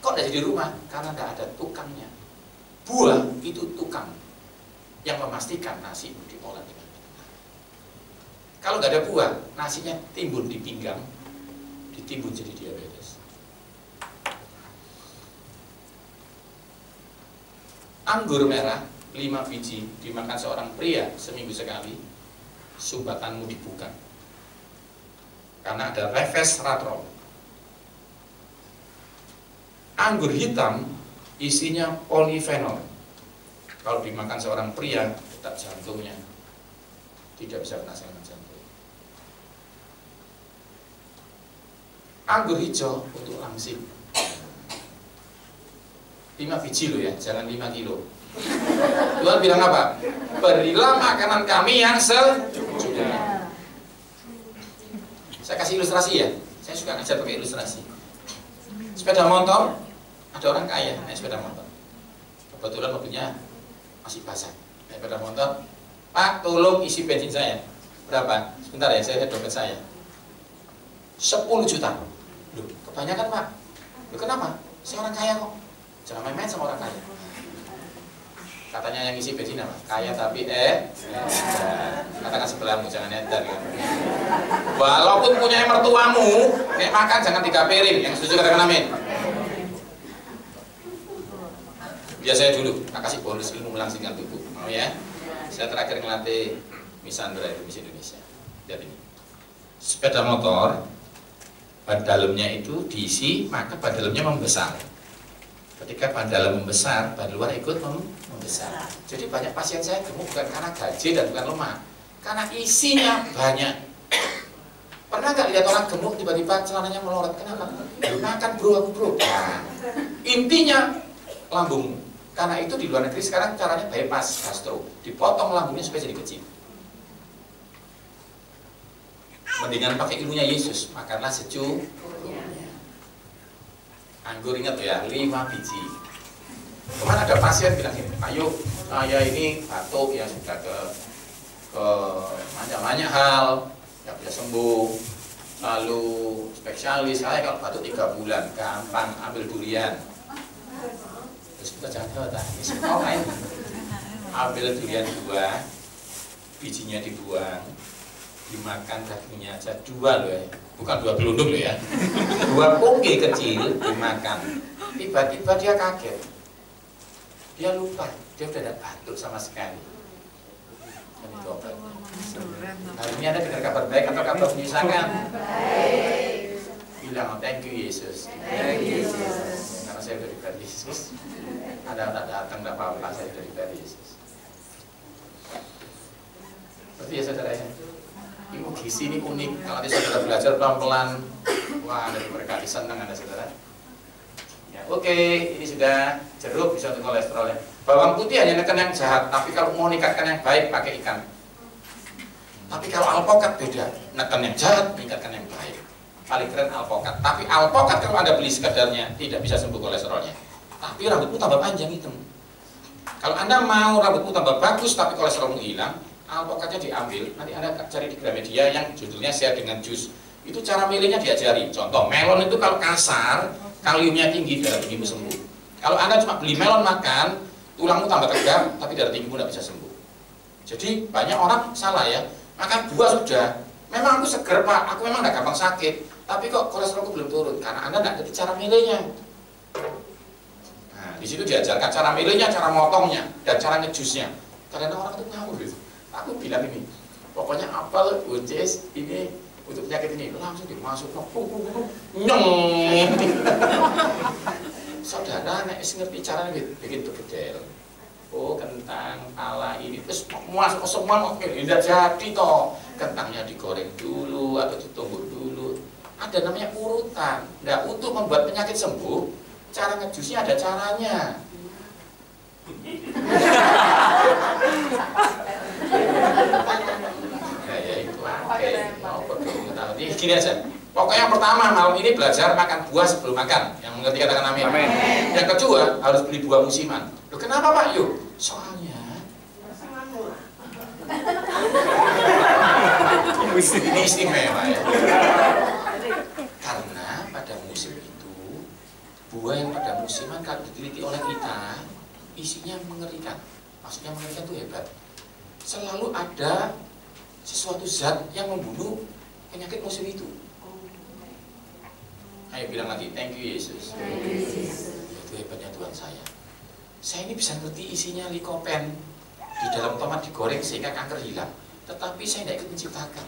Kok tidak jadi rumah? Karena tidak ada tukangnya. Buah itu tukang yang memastikan nasi itu diolah dengan benar. Kalau nggak ada buah, nasinya timbun di pinggang, ditimbun jadi diabetes. Anggur merah 5 biji dimakan seorang pria seminggu sekali, sumbatanmu dibuka. Karena ada resveratrol. Anggur hitam isinya polifenol. Kalau dimakan seorang pria detak jantungnya tidak bisa kena serangan jantung. Anggur hijau untuk langsing 5 biji loh ya, jangan 5 kilo. Tuhan bilang apa? Berilah makanan kami yang secukupnya. Saya kasih ilustrasi ya, saya suka ngajar pakai ilustrasi. Sepeda motor, ada orang kaya naik sepeda motor. Kebetulan mobilnya masih basah. Naik sepeda motor, Pak tolong isi bensin saya. Berapa? Sebentar ya, saya lihat dompet saya. 10 juta. Loh, kebanyakan Pak. Loh kenapa? Saya orang kaya kok. Jangan main-main sama orang kaya. Katanya yang isi bensin apa? Kaya tapi katakan sebelahmu, jangan enter ya. Walaupun punya mertuamu, nek makan jangan 3 piring. Yang setuju katakan amin. Biasanya dulu, tak kasih bonus ilmu melangsingkan tubuh. Mau ya? Saya terakhir ngelatih Miss Sandra itu Miss Indonesia. Lihat ini. Sepeda motor, ban dalamnya itu diisi, maka ban dalamnya membesar. Ketika ban dalam membesar, ban luar ikut membesar. Jadi banyak pasien saya gemuk bukan karena gaji dan bukan lemah, karena isinya banyak. Pernah nggak lihat orang gemuk tiba-tiba celananya melorot? Kenapa? Makan bro, Nah, intinya lambung. Karena itu di luar negeri sekarang caranya bypass gastro, dipotong lambungnya supaya jadi kecil. Mendingan pakai ilmunya Yesus, makanlah secukupnya. Anggur ingat ya, 5 biji. Kemarin ada pasien bilang gini, ayo saya ini batuk ya sudah ke banyak hal, ya bisa sembuh. Lalu spesialis, saya kalau batuk 3 bulan, gampang ambil durian. Terus kita jangan main. Ambil durian 2, bijinya dibuang, dimakan dagingnya aja 2 loh ya. Bukan 2 gelundung loh ya, 2 pungkil kecil dimakan. Tiba-tiba dia kaget, dia lupa, dia udah ada batuk sama sekali. Dan itu obatnya. Hari ini Anda dengar kabar baik atau kabar menyisakan? Bilang thank you Yesus. Thank you Yesus. Karena saya dari Yesus. Ada tak datang tidak apa-apa, saya dari Yesus. Berarti ya saudara ya, ilmu gizi ini unik. Kalau nanti saudara belajar pelan-pelan, wah Anda diberkati, senang Anda saudara. Ya, oke, ini sudah jeruk bisa untuk kolesterol ya. Bawang putih hanya neken yang jahat, tapi kalau mau meningkatkan yang baik pakai ikan. Tapi kalau alpokat beda, neken yang jahat, meningkatkan yang baik. Paling keren alpokat. Tapi alpokat kalau Anda beli sekedarnya tidak bisa sembuh kolesterolnya. Tapi rambutmu tambah panjang hitam. Kalau Anda mau rambutmu tambah bagus tapi kolesterolmu hilang, alpokatnya diambil, nanti Anda cari di Gramedia yang judulnya Share dengan Jus. Itu cara milihnya diajari. Contoh, melon itu kalau kasar, kaliumnya tinggi, darah tinggimu sembuh. Kalau Anda cuma beli melon makan, tulangmu tambah tegang, tapi darah tinggimu tidak bisa sembuh. Jadi banyak orang salah ya, makan buah sudah, memang aku seger Pak, aku memang tidak gampang sakit, tapi kok kolesterolku belum turun, karena Anda tidak ngerti cara milihnya. Nah, di situ diajarkan cara milihnya, cara motongnya, dan cara ngejusnya. Karena orang itu ngawur gitu. Aku bilang ini, pokoknya apel, buncis, ini untuk penyakit ini langsung dimasuk, nyong. Saudara, nek ngerti cara bikin begedel. Oh, kentang, pala ini, terus masuk ke semua, tidak jadi toh. Kentangnya digoreng dulu atau ditumbuk dulu. Ada namanya urutan. Nah, untuk membuat penyakit sembuh, cara ngejusnya ada caranya. Ya itu oke. Gini aja. Pokoknya yang pertama malam ini belajar makan buah sebelum makan. Yang mengerti katakan amin. Amin. Yang kedua harus beli buah musiman. Loh, kenapa Pak Yuk? Soalnya ini istimewa ya. Karena pada musim itu buah yang pada musiman kalau diteliti oleh kita isinya mengerikan. Maksudnya mengerikan itu hebat. Selalu ada sesuatu zat yang membunuh penyakit musim itu. Ayo bilang lagi, thank you Yesus. Itu hebatnya Tuhan saya. Saya ini bisa ngerti isinya likopen di dalam tomat digoreng sehingga kanker hilang. Tetapi saya tidak ikut menciptakan.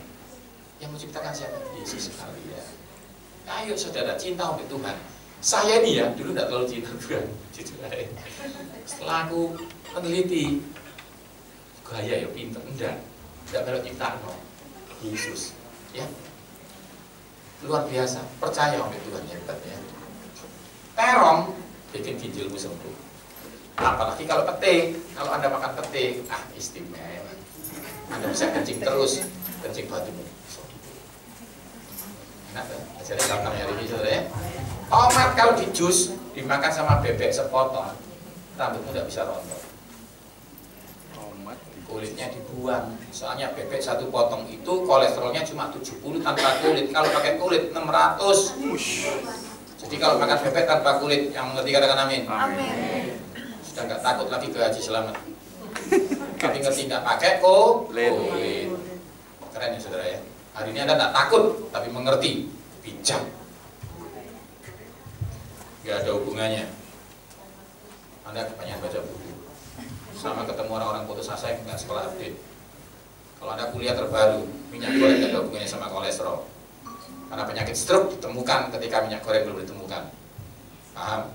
Yang menciptakan siapa? Yesus sekali ya. Ayo saudara, cinta untuk Tuhan. Saya ini ya, dulu tidak terlalu cinta Tuhan. Setelah aku meneliti, gaya ya pinter, enggak melok ciptaan Yesus, ya luar biasa, percaya sama Tuhan hebat ya. Terong bikin ginjalmu sembuh. Apalagi kalau petik, kalau Anda makan petik, istimewa. Anda bisa kencing terus, kencing batumu. Enak kan? Jadi gampang hari ini saudara ya. Tomat kalau di jus dimakan sama bebek sepotong, rambutmu tidak bisa rontok. Kulitnya dibuang. Soalnya bebek satu potong itu kolesterolnya cuma 70 tanpa kulit. Kalau pakai kulit 600. Jadi kalau makan bebek tanpa kulit, yang mengerti katakan amin. Amin. Sudah nggak takut lagi ke Haji Selamat. Tapi ngerti nggak pakai kulit. Keren ya saudara ya. Hari ini Anda nggak takut, tapi mengerti, bijak. Gak ada hubungannya. Anda kebanyakan baca buku. Sama ketemu orang-orang putus asa yang nggak sekolah update. Kalau Anda kuliah terbaru, minyak goreng nggak ada hubungannya sama kolesterol. Karena penyakit stroke ditemukan ketika minyak goreng belum ditemukan. Paham?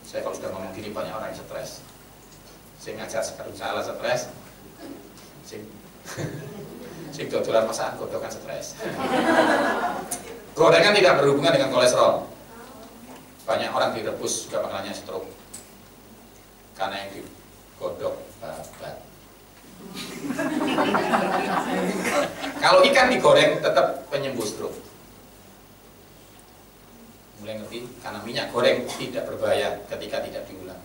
Saya kalau sudah ngomong gini banyak orang yang stres. Saya ngajar sekarang salah stres. Sing dodolan masakan godokan stres. Gorengan tidak berhubungan dengan kolesterol. Banyak orang direbus juga makanannya stroke karena yang digodok babat. Kalau ikan digoreng tetap penyembuh stroke. Mulai ngerti? Karena minyak goreng tidak berbahaya ketika tidak diulang.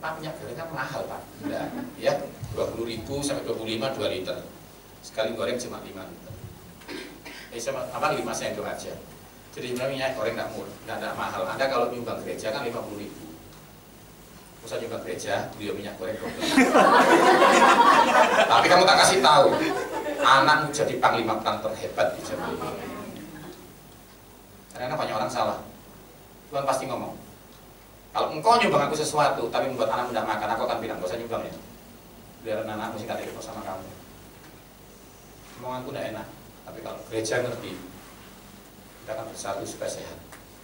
Pak, minyak goreng kan mahal Pak. Enggak, ya 20.000 sampai 25 2 liter. Sekali goreng cuma 5 liter. Sama 5 sendok aja. Jadi sebenarnya minyak goreng tidak mahal. Anda kalau nyumbang gereja kan 50.000. Usah nyumbang gereja, beliau minyak goreng double. Tapi kamu tak kasih tahu, anakmu jadi panglima perang terhebat di zaman ini. Karena banyak orang salah. Tuhan pasti ngomong, kalau engkau nyumbang aku sesuatu, tapi membuat anakmu tidak makan, aku akan bilang, gak usah nyumbang ya. Biar anakmu sih kata sama kamu. Omonganku tidak enak, tapi kalau gereja ngerti, kita akan bersatu supaya sehat,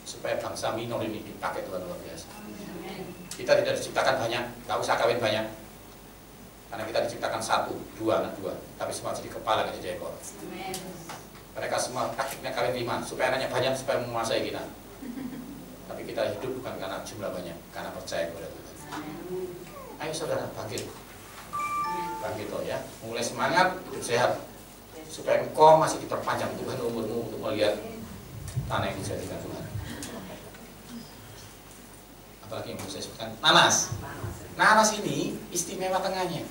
supaya bangsa minor ini dipakai Tuhan luar biasa. Kita tidak diciptakan banyak, nggak usah kawin banyak, karena kita diciptakan 1, 2 anak 2, tapi semua jadi kepala gak jadi ekor. Mereka semua taktiknya kawin 5 supaya anaknya banyak, supaya menguasai kita. Tapi kita hidup bukan karena jumlah banyak, karena percaya kepada Tuhan. Ayo saudara, bangkit toh ya, mulai semangat, hidup sehat, supaya engkau masih diperpanjang Tuhan umurmu untuk melihat tanah yang dijadikan Tuhan. Apalagi yang mau saya sebutkan, nanas. Nanas ini istimewa tengahnya.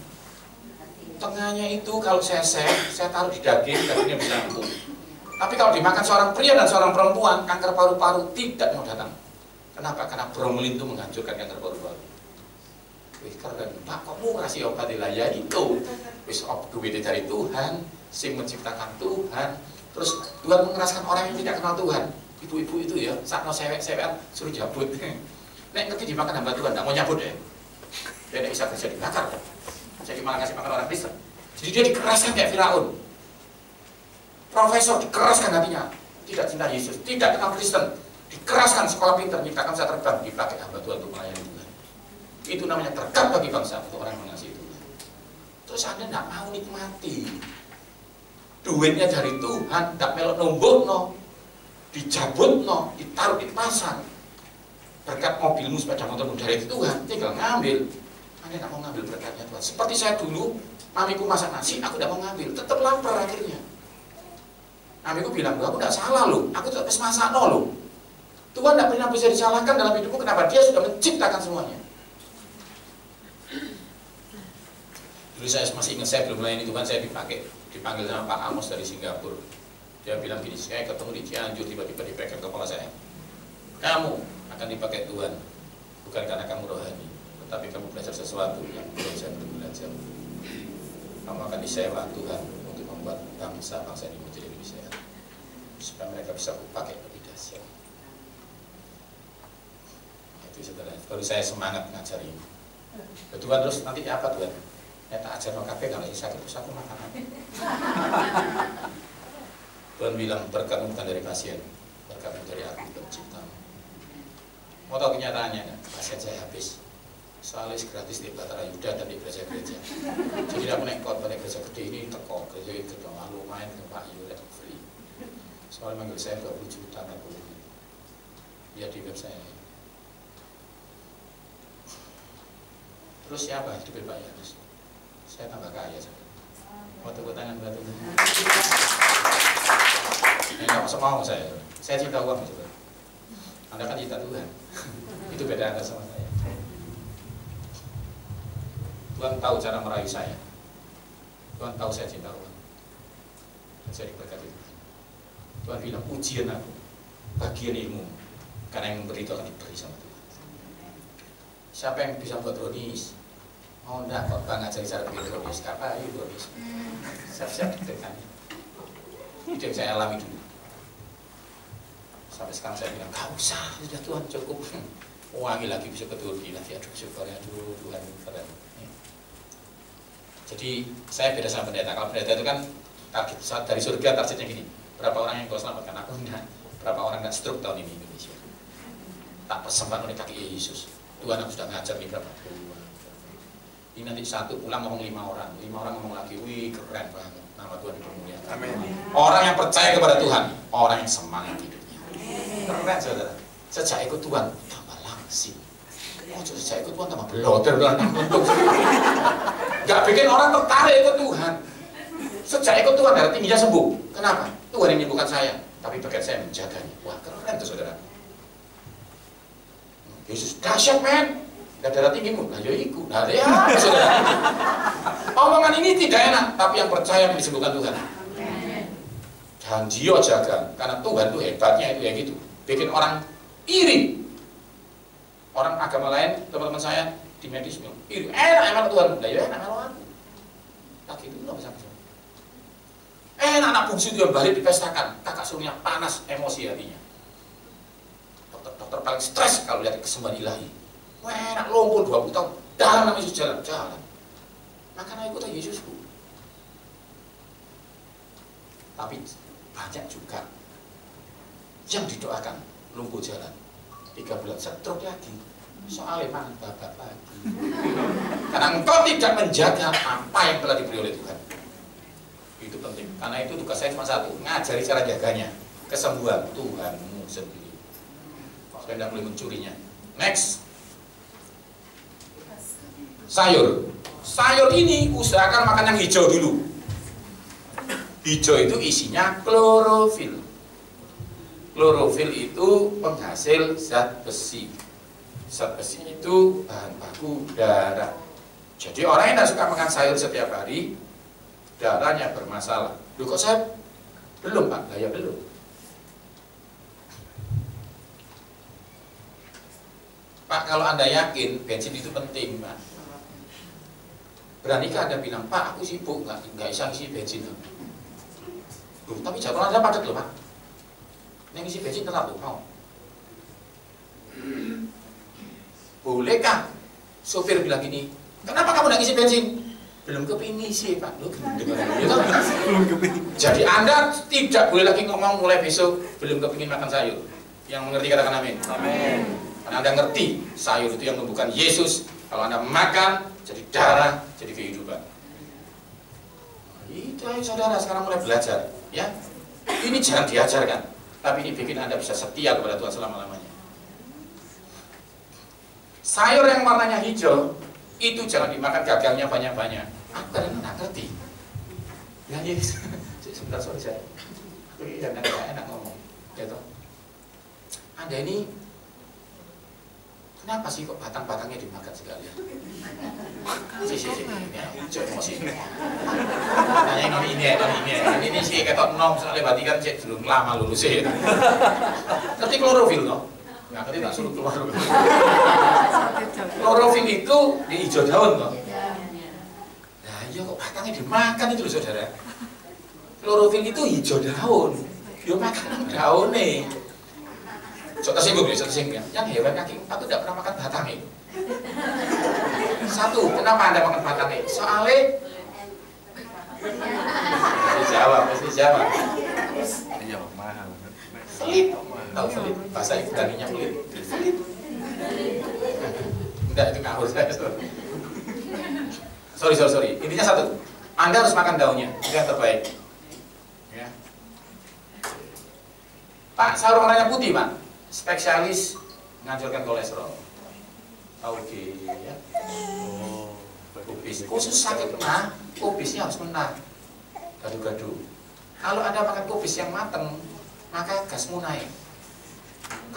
Tengahnya itu kalau saya taruh di dagingnya bisa empuk. Tapi kalau dimakan seorang pria dan seorang perempuan, kanker paru-paru tidak mau datang. Kenapa? Karena bromelain itu menghancurkan kanker paru-paru. Wih keren, Pak kok murah sih obatnya? Ya itu, wis duitnya dari Tuhan, sing menciptakan Tuhan. Terus Tuhan mengeraskan orang yang tidak kenal Tuhan. Ibu-ibu itu ya, saat mau sewek-sewekan suruh jabut. Nek ngerti dimakan hamba Tuhan, tidak mau nyabut ya. Dia tidak bisa kerja dibakar. Jadi malah ngasih makan orang Kristen. Jadi dia dikeraskan kayak Firaun. Profesor dikeraskan hatinya, tidak cinta Yesus, tidak kenal Kristen, dikeraskan sekolah pintar, nyiptakan bisa terbang, dipakai hamba Tuhan untuk melayani Tuhan. Itu namanya berkat bagi bangsa untuk orang yang mengasihi Tuhan. Terus Anda tidak mau nikmati duitnya dari Tuhan, tidak melok nombok no, dicabut no, ditaruh di pasar. Berkat mobilmu, sepeda motormu dari Tuhan, tinggal ngambil. Anda tidak mau ngambil berkatnya Tuhan. Seperti saya dulu, mamiku masak nasi, aku tidak mau ngambil, tetap lapar akhirnya. Mamiku bilang, aku tidak salah loh, aku tetap masak no loh. Tuhan tidak pernah bisa disalahkan dalam hidupmu, kenapa? Dia sudah menciptakan semuanya. Dulu saya masih ingat, saya belum melayani Tuhan, saya dipanggil sama Pak Amos dari Singapura. Dia bilang gini, saya ketemu di Cianjur, tiba-tiba dipegang kepala saya. Kamu akan dipakai Tuhan, bukan karena kamu rohani, tetapi kamu belajar sesuatu yang belajar untuk belajar. Kamu akan disewa Tuhan untuk membuat bangsa-bangsa ini menjadi lebih sehat, supaya mereka bisa pakai lebih dahsyat. Itu saudara, baru saya semangat ngajar ini. Tuhan terus nanti apa Tuhan? Ya tak ajar no kafe kalau sakit terus aku makan apa? Tuhan bilang berkatmu bukan dari pasien, berkatmu dari aku penciptamu. Mau tahu kenyataannya? Pasien saya habis. Soalnya gratis di Batara Yuda dan di gereja-gereja. Jadi aku naik khotbah di gereja gede ini teko gereja itu lumayan ke Pak Yuret free. Soalnya manggil saya 20 juta 40 juta. Lihat di web saya. Terus siapa di Pak Yanus? Saya tambah kaya. Mau tepuk tangan buat itu. Ini nggak mau saya. Saya cinta uang juga. Anda kan cinta Tuhan. Itu beda Anda sama saya. Tuhan tahu cara merayu saya. Tuhan tahu saya cinta uang. Dan saya diberkati Tuhan. Tuhan bilang ujian aku, bagian ilmu, karena yang memberi itu akan diberi sama Tuhan. Siapa yang bisa buat ronis? Oh enggak, kok Bang ngajari cara bikin ronis? Apa? Ayo ronis. Siap-siap ditekan. Itu yang saya alami dulu. Sampai sekarang saya bilang, gak usah, sudah Tuhan cukup. Wangi lagi bisa ke Turki lagi, aduh syukurnya, aduh Tuhan keren. Jadi saya beda sama pendeta. Kalau pendeta itu kan target dari surga targetnya gini, berapa orang yang kau selamatkan? Aku enggak. Berapa orang yang stroke tahun ini Indonesia? Tak persembahkan oleh kaki Yesus. Tuhan aku sudah ngajar nih berapa? Ini nanti satu pulang ngomong 5 orang ngomong lagi, wih keren banget, nama Tuhan dipermuliakan. Amin. Orang yang percaya kepada Tuhan, orang yang semangat hidupnya. Keren saudara. Sejak ikut Tuhan tambah langsing. Oh sejak ikut Tuhan tambah beloter, gak bikin orang tertarik ikut Tuhan. Sejak ikut Tuhan darah tingginya sembuh. Kenapa? Tuhan yang menyembuhkan saya, tapi bagian saya menjaganya. Wah keren tuh saudara. Yesus dahsyat men. Dan darah tinggimu, nah ya ikut, nah ya saudara. Omongan ini tidak enak, tapi yang percaya yang disembuhkan Tuhan. Dan dia jaga, karena Tuhan itu hebatnya itu ya gitu, bikin orang iri. Orang agama lain, teman-teman saya di medis bilang, iri, enak emang Tuhan, nah ya enak kalau aku. Lagi itu loh bisa. Anak bungsu itu yang balik dipestakan, kakak suruhnya panas emosi hatinya. Dokter paling stres kalau lihat kesembuhan ilahi. Wah, enak lumpuh 20 tahun, dalam nama Yesus jalan. Makanya ikut Yesusku. Tapi banyak juga yang didoakan lumpuh jalan 3 bulan stroke lagi, soalnya mangan babat lagi. Karena engkau tidak menjaga apa yang telah diberi oleh Tuhan. Itu penting. Karena itu tugas saya cuma satu, ngajari cara jaganya. Kesembuhan Tuhanmu sendiri. Saya tidak boleh mencurinya. Next. Sayur ini usahakan makan yang hijau dulu. Hijau itu isinya klorofil. Klorofil itu penghasil zat besi. Zat besi itu bahan baku darah. Jadi orang yang tidak suka makan sayur setiap hari, darahnya bermasalah. Loh kok saya belum Pak? Ya belum. Pak, kalau Anda yakin bensin itu penting Pak, beranikah Anda bilang, Pak aku sibuk, nggak bisa isi bensin loh. Tapi jadwal Anda padat loh Pak, yang isi bensin tetap loh, mau. Bolehkah sopir bilang gini, kenapa kamu nggak isi bensin? Belum kepingin isi Pak, loh belum kepingin. Jadi Anda tidak boleh lagi ngomong mulai besok belum kepingin makan sayur. Yang mengerti katakan amin. Amin. Karena Anda ngerti sayur itu yang membukan Yesus. Kalau Anda makan jadi darah, jadi kehidupan. Itu ayo saudara sekarang mulai belajar, ya. Ini jarang diajarkan, tapi ini bikin Anda bisa setia kepada Tuhan selama-lamanya. Sayur yang warnanya hijau itu jangan dimakan gagangnya banyak-banyak. Aku kadang nggak ngerti. Ya Yesus, sebentar sorry saya. Aku ini kadang enak ngomong, ya toh. Anda ini kenapa sih kok batang-batangnya dimakan sekalian? Ini hijau emosi. Nanya ini sih ketok nom soalnya berarti kan cek belum lama lulus sih. Ngerti klorofil no? Nggak ngerti tak suruh keluar. Klorofil itu di hijau daun no? Nah iya kok batangnya dimakan itu loh saudara. Klorofil itu hijau daun. Dia makan daun nih. Tersinggung ya, yang hewan kaki 4 itu tidak pernah makan batangnya. Satu, kenapa Anda makan batangnya? Soalnya mesti jawab. Iya, mahal. Pelit, tahu pelit? Bahasa Ibraninya pelit. Tidak, itu ngawur saya. Sorry. Intinya satu, Anda harus makan daunnya, itu yang terbaik. Ya. Pak, sayur warnanya putih, Pak. Spesialis menghancurkan kolesterol. Tauge, ya. Kubis, khusus sakit mah, kubisnya harus mentah. Gado-gado. Kalau Anda makan kubis yang mateng, maka gasmu naik.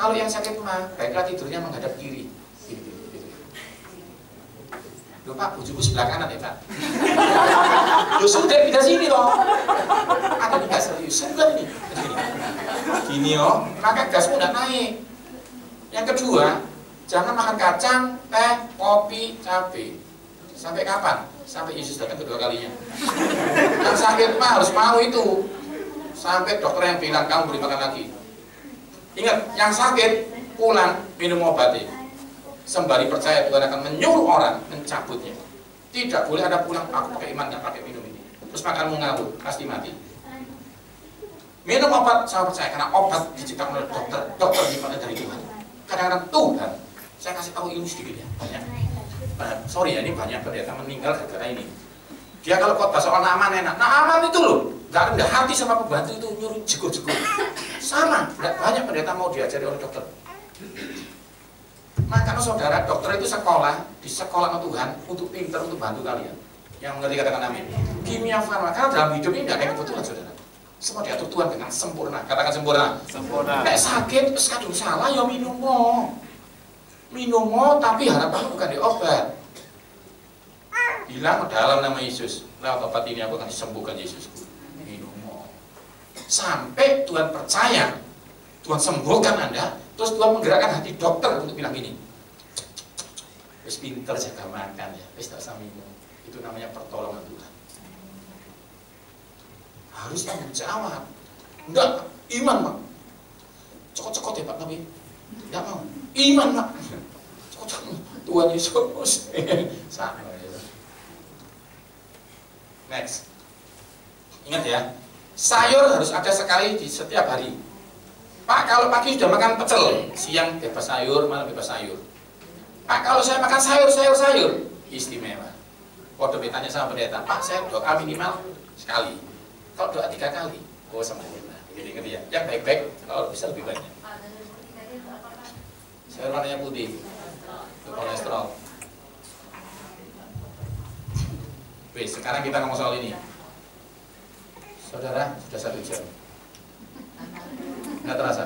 Kalau yang sakit mah, baiklah tidurnya menghadap kiri. Gitu. Loh Pak, bujuku sebelah kanan ya Pak. Loh sudah pindah sini toh. Ada nih nggak serius, sudah ini. Gini oh, maka gasmu nggak naik. Yang kedua, jangan makan kacang, teh, kopi, cabai. Sampai kapan? Sampai Yesus datang kedua kalinya. Yang sakit mah harus mau itu. Sampai dokter yang bilang kamu boleh makan lagi. Ingat, yang sakit pulang minum obatnya. Sembari percaya Tuhan akan menyuruh orang mencabutnya. Tidak boleh ada pulang, aku pakai iman, nggak pakai minum ini. Terus makanmu ngawur, pasti mati. Minum obat, saya percaya karena obat diciptakan oleh dokter. Dokter dimana dari Tuhan. Kadang-kadang Tuhan, saya kasih tahu ilmu sedikit ya, banyak. Sorry ya, ini banyak pendeta meninggal gara-gara ini. Dia kalau khotbah soal Naaman enak. Naaman itu loh, nggak rendah hati sama pembantu itu nyuruh jegur-jegur. Sama, nggak banyak pendeta mau diajari oleh dokter. Nah, karena saudara, dokter itu sekolah, di sekolah Tuhan untuk pintar untuk bantu kalian. Yang mengerti katakan amin. Kimia farma, karena dalam hidup ini tidak ada yang kebetulan saudara. Semua diatur Tuhan dengan sempurna. Katakan sempurna. Sempurna. Kayak sakit, terus kadung salah, ya minum mo. Minum mo, tapi harapan bukan di obat. Bilang dalam nama Yesus, lewat obat ini aku akan disembuhkan Yesusku. Minum mo. Sampai Tuhan percaya, Tuhan sembuhkan Anda. Terus Tuhan menggerakkan hati dokter untuk bilang gini, wis pinter jaga makan ya, wis tak usah minum. Itu namanya pertolongan Tuhan. Harus tanggung jawab. Enggak, iman Pak. Cokot-cokot ya Pak, tapi enggak mau. Iman Pak. Cokot-cokot. Tuhan Yesus. Sama ya. Next. Ingat ya, sayur harus ada sekali di setiap hari. Pak, kalau pagi sudah makan pecel, siang bebas sayur, malam bebas sayur. Pak, kalau saya makan sayur, istimewa. Kode tanya sama pendeta, Pak, saya doa minimal sekali. Kalau doa 3 kali, oh sempurna. Jadi ngerti ya? Yang baik-baik, kalau bisa lebih banyak. Sayur warnanya putih, itu kolesterol. Wih, sekarang kita ngomong soal ini. Saudara, sudah 1 jam. Nggak terasa?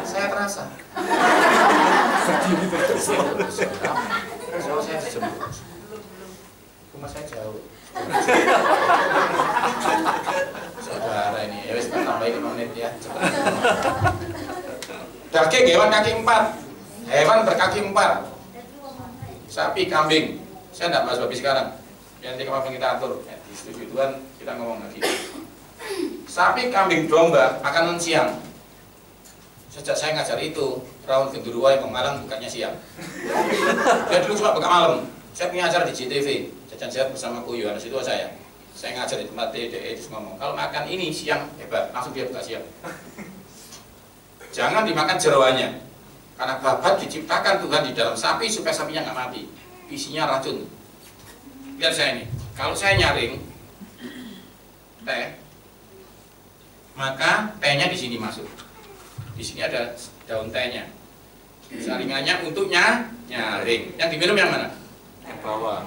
Saya terasa. So, saya sejam. Rumah saya jauh. Saudara ini, ya wis tambahin 5 menit ya. Daging hewan kaki 4. Hewan berkaki 4. Sapi, kambing. Saya tidak bahas babi sekarang. Nanti kapan kita atur. Ya, di studi Tuhan kita ngomong lagi. Sapi, kambing, domba, makanan siang. Sejak saya ngajar itu, Raun Gendurua yang Malang bukannya siang. Dia dulu cuma buka malam. Saya punya acara di JTV, Jajan Sehat bersama Kuyu, anak situ saya. Saya ngajar di tempat DDE, terus ngomong, kalau makan ini siang, hebat, langsung dia buka siang. Jangan dimakan jeroannya. Karena babat diciptakan Tuhan di dalam sapi supaya sapinya nggak mati. Isinya racun. Lihat saya ini, kalau saya nyaring teh, maka tehnya di sini masuk. Di sini ada daun tehnya. Saringannya untuk nyaring. Yang diminum yang mana? Yang bawah.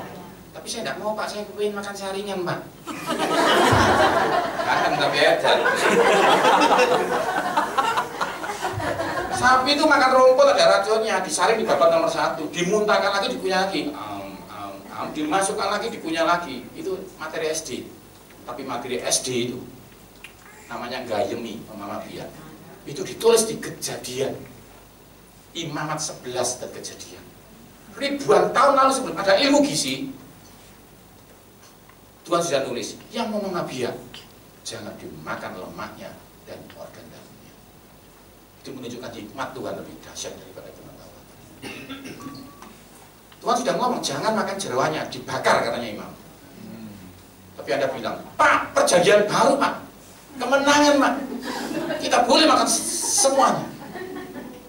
Tapi saya tidak mau Pak, saya ingin makan saringan Pak. Akan tapi ada. Sapi itu makan rumput ada racunnya, disaring di babat nomor 1, dimuntahkan lagi, dikunyah lagi. Dimasukkan lagi, dikunyah lagi. Itu materi SD. Tapi materi SD itu namanya gayemi, Mama Biar. Itu ditulis di Kejadian. Imamat 11 dan Kejadian. Ribuan tahun lalu sebelum ada ilmu gizi, Tuhan sudah nulis, yang mau Biar, jangan dimakan lemaknya dan organ dalamnya. Itu menunjukkan hikmat Tuhan lebih dahsyat daripada teman-teman. Tuhan sudah ngomong, jangan makan jeroannya, dibakar katanya Imam. Tapi Anda bilang, Pak, perjanjian baru Pak, kemenangan Pak, kita boleh makan semuanya.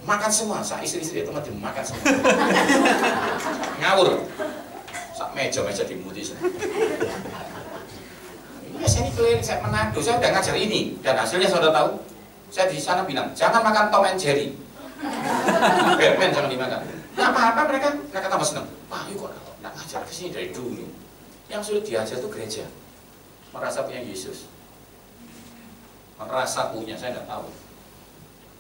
makan semua, sak istri-istri itu mesti makan semua. Ngawur. Sak meja dimuti semua. Iya, saya ini keliling, saya Manado, saya udah ngajar ini, dan hasilnya saudara tahu, saya di sana bilang, jangan makan Tom and Jerry, Batman jangan dimakan. Nggak apa-apa, mereka tambah senang. Wah, yuk kok nggak ngajar ke sini dari dulu. Yang sulit diajar itu gereja, merasa punya Yesus, merasa punya, saya nggak tahu.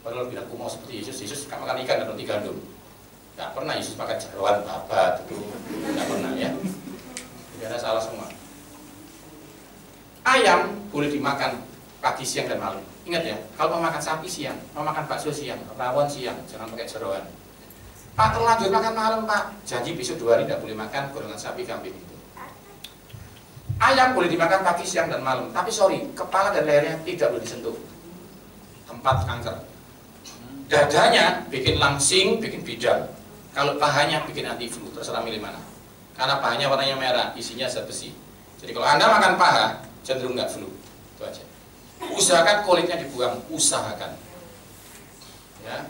Padahal bilang, aku mau seperti Yesus kan makan ikan dan roti gandum. Nggak pernah Yesus makan jeroan, babat, itu nggak pernah ya. Jadi ada salah semua. Ayam boleh dimakan pagi, siang, dan malam. Ingat ya, kalau mau makan sapi siang, mau makan bakso siang, rawon siang, jangan pakai jeroan. Pak, terlanjur makan malam, Pak. Janji besok 2 hari tidak boleh makan golongan sapi, kambing itu. Ayam boleh dimakan pagi, siang, dan malam. Tapi sorry, kepala dan lehernya tidak boleh disentuh. Tempat kanker. Dadanya bikin langsing, bikin bidang. Kalau pahanya bikin anti flu, terserah milih mana. Karena pahanya warnanya merah, isinya zat besi. Jadi kalau Anda makan paha, cenderung nggak flu. Itu aja. Usahakan kulitnya dibuang, usahakan. Ya.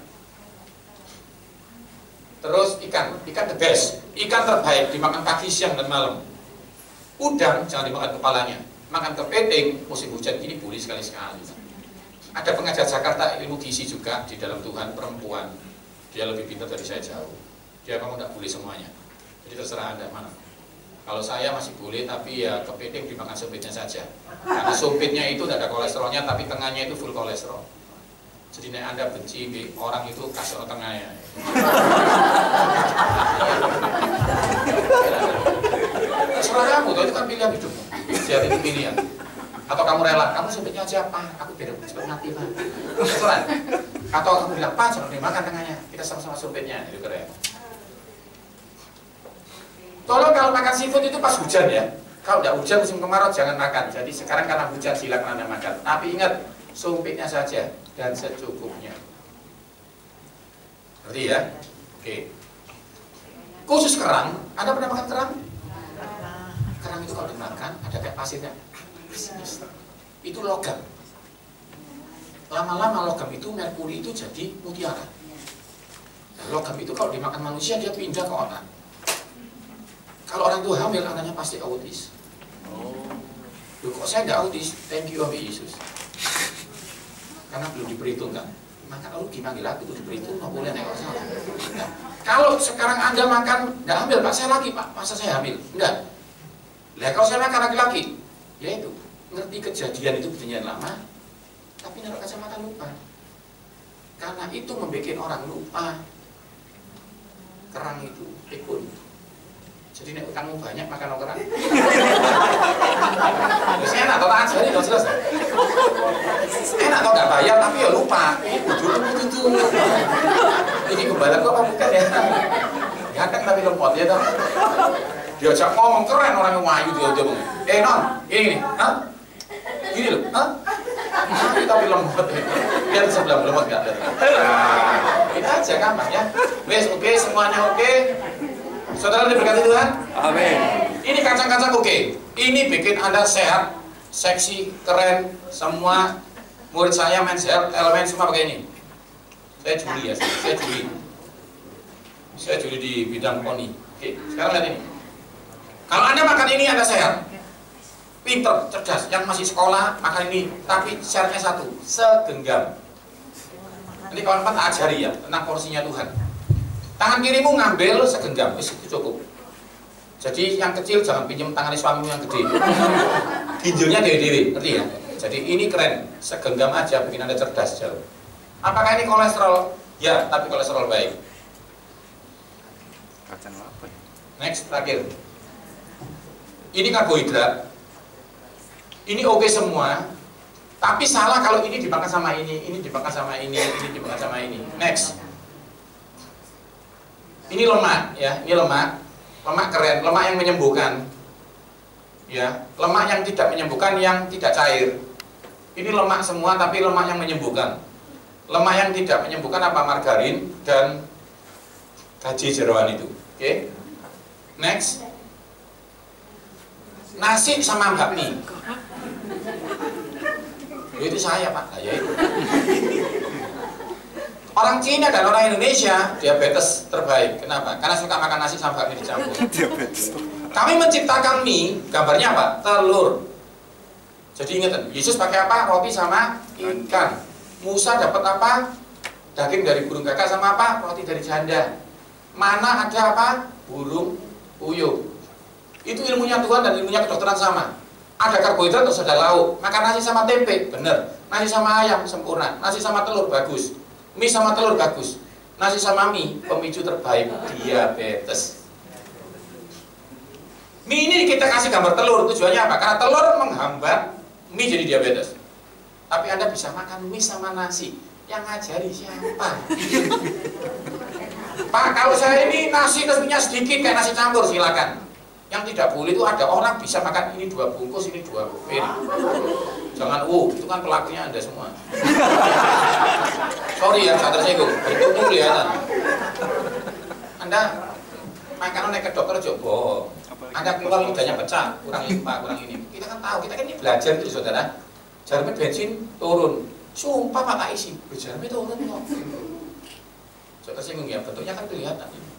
Terus ikan the best. Ikan terbaik dimakan pagi, siang, dan malam. Udang jangan dimakan kepalanya. Makan kepiting musim hujan ini boleh sekali-sekali. Ada pengajar Jakarta ilmu gizi juga di dalam Tuhan, perempuan. Dia lebih pintar dari saya jauh. Dia kamu tidak boleh semuanya. Jadi terserah Anda mana. Kalau saya masih boleh, tapi ya kepiting dimakan sumpitnya saja. Karena sumpitnya itu tidak ada kolesterolnya, tapi tengahnya itu full kolesterol. Jadi nek Anda benci orang itu kasih tengahnya. Terserah kamu, itu kan pilihan hidup. Jadi itu pilihan. Atau kamu rela, kamu sumpitnya aja apa? Aku biar cepat mati, Pak. Terserah. Atau kamu bilang, Pak, jangan dimakan tengahnya. Kita sama-sama sumpitnya. Itu keren. Tolong kalau makan seafood itu pas hujan ya. Kalau tidak hujan musim kemarau jangan makan. Jadi sekarang karena hujan silakan Anda makan. Tapi ingat, sumpitnya saja dan secukupnya. Ngerti ya? Oke. Khusus kerang, Anda pernah makan kerang? Kerang itu kalau dimakan ada kayak pasirnya. Itu logam. Lama-lama logam itu, merkuri itu jadi mutiara. Nah, logam itu kalau dimakan manusia dia pindah ke otak. Kalau orang tua hamil, anaknya pasti autis. Loh, kok saya nggak autis? Thank you Abi Yesus. Karena belum diperhitungkan. Maka lalu gimana lagi itu diperhitung, nggak boleh nek salah. Nah, kalau sekarang Anda makan nggak hamil, Pak saya lagi Pak, masa saya hamil? Enggak. Lah kalau saya makan laki-laki, ya itu ngerti kejadian itu kejadian lama, tapi naruh kacamata lupa. Karena itu membuat orang lupa. Kerang itu pikun. Jadi nek utangmu banyak makan kerang. Terus enak atau tak ajari dong jelas. Enak atau nggak bayar tapi ya lupa. Ini itu. Ini kembali kok apa bukan ya? Ganteng tapi lempot ya toh. Diajak ngomong keren orang yang wayu dia ngomong. Non, ini, hah? Gini loh, hah? Tapi lembut. Lihat sebelah lembut nggak? Nah, itu aja gampang ya. Wes oke, semuanya oke. Saudara diberkati Tuhan? Amin. Ini kacang-kacang oke. Ini bikin Anda sehat, seksi, keren. Semua murid saya main sehat, elemen semua pakai ini. Saya juri ya, saya juri di bidang poni. Oke, sekarang lihat ini. Kalau Anda makan ini Anda sehat, pinter, cerdas. Yang masih sekolah makan ini, tapi syaratnya satu, segenggam. Ini kawan-kawan ajari ya tentang porsinya Tuhan. Tangan kirimu ngambil segenggam, itu cukup. Jadi yang kecil jangan pinjam tangan suamimu yang gede. Ginjalnya dewe-dewe, ngerti ya? Jadi ini keren, segenggam aja bikin Anda cerdas jauh. Apakah ini kolesterol? Ya, tapi kolesterol baik. Kacang apa? Next, terakhir. Ini karbohidrat. Ini oke semua. Tapi salah kalau ini dimakan sama ini dimakan sama ini dimakan sama ini. Next. Ini lemak ya, ini lemak keren, lemak yang menyembuhkan, ya, lemak yang tidak menyembuhkan, yang tidak cair. Ini lemak semua, tapi lemak yang menyembuhkan. Lemak yang tidak menyembuhkan apa? Margarin dan gaji jeroan itu. Oke, next. Nasi sama bakmi. Itu saya Pak, ya itu. Orang Cina dan orang Indonesia diabetes terbaik. Kenapa? Karena suka makan nasi sama bakmi dicampur. Diabetes. Kami menciptakan mie, gambarnya apa? Telur. Jadi ingat, Yesus pakai apa? Roti sama ikan. Musa dapat apa? Daging dari burung gagak sama apa? Roti dari janda. Mana ada apa? Burung puyuh. Itu ilmunya Tuhan dan ilmunya kedokteran sama. Ada karbohidrat atau ada lauk. Makan nasi sama tempe, bener. Nasi sama ayam, sempurna. Nasi sama telur, bagus. Mie sama telur, bagus. Nasi sama mie, pemicu terbaik diabetes. Mie ini kita kasih gambar telur, tujuannya apa? Karena telur menghambat mie jadi diabetes. Tapi Anda bisa makan mie sama nasi. Yang ngajari siapa? Pak, kalau saya ini nasi terusnya sedikit kayak nasi campur, silakan. Yang tidak boleh itu ada orang bisa makan ini 2 bungkus, ini 2 piring. Jangan, itu kan pelakunya Anda semua. Sorry ya, saya tersinggung. Itu kelihatan. Anda makanan naik ke dokter aja bohong. Anda keluar lidahnya pecah, kurang limpa, kurang ini. Kita kan tahu, kita kan ini belajar itu saudara. Jarum bensin turun. Sumpah Pak tak isi, jarumnya turun kok. Saya tersinggung ya, bentuknya kan kelihatan ini.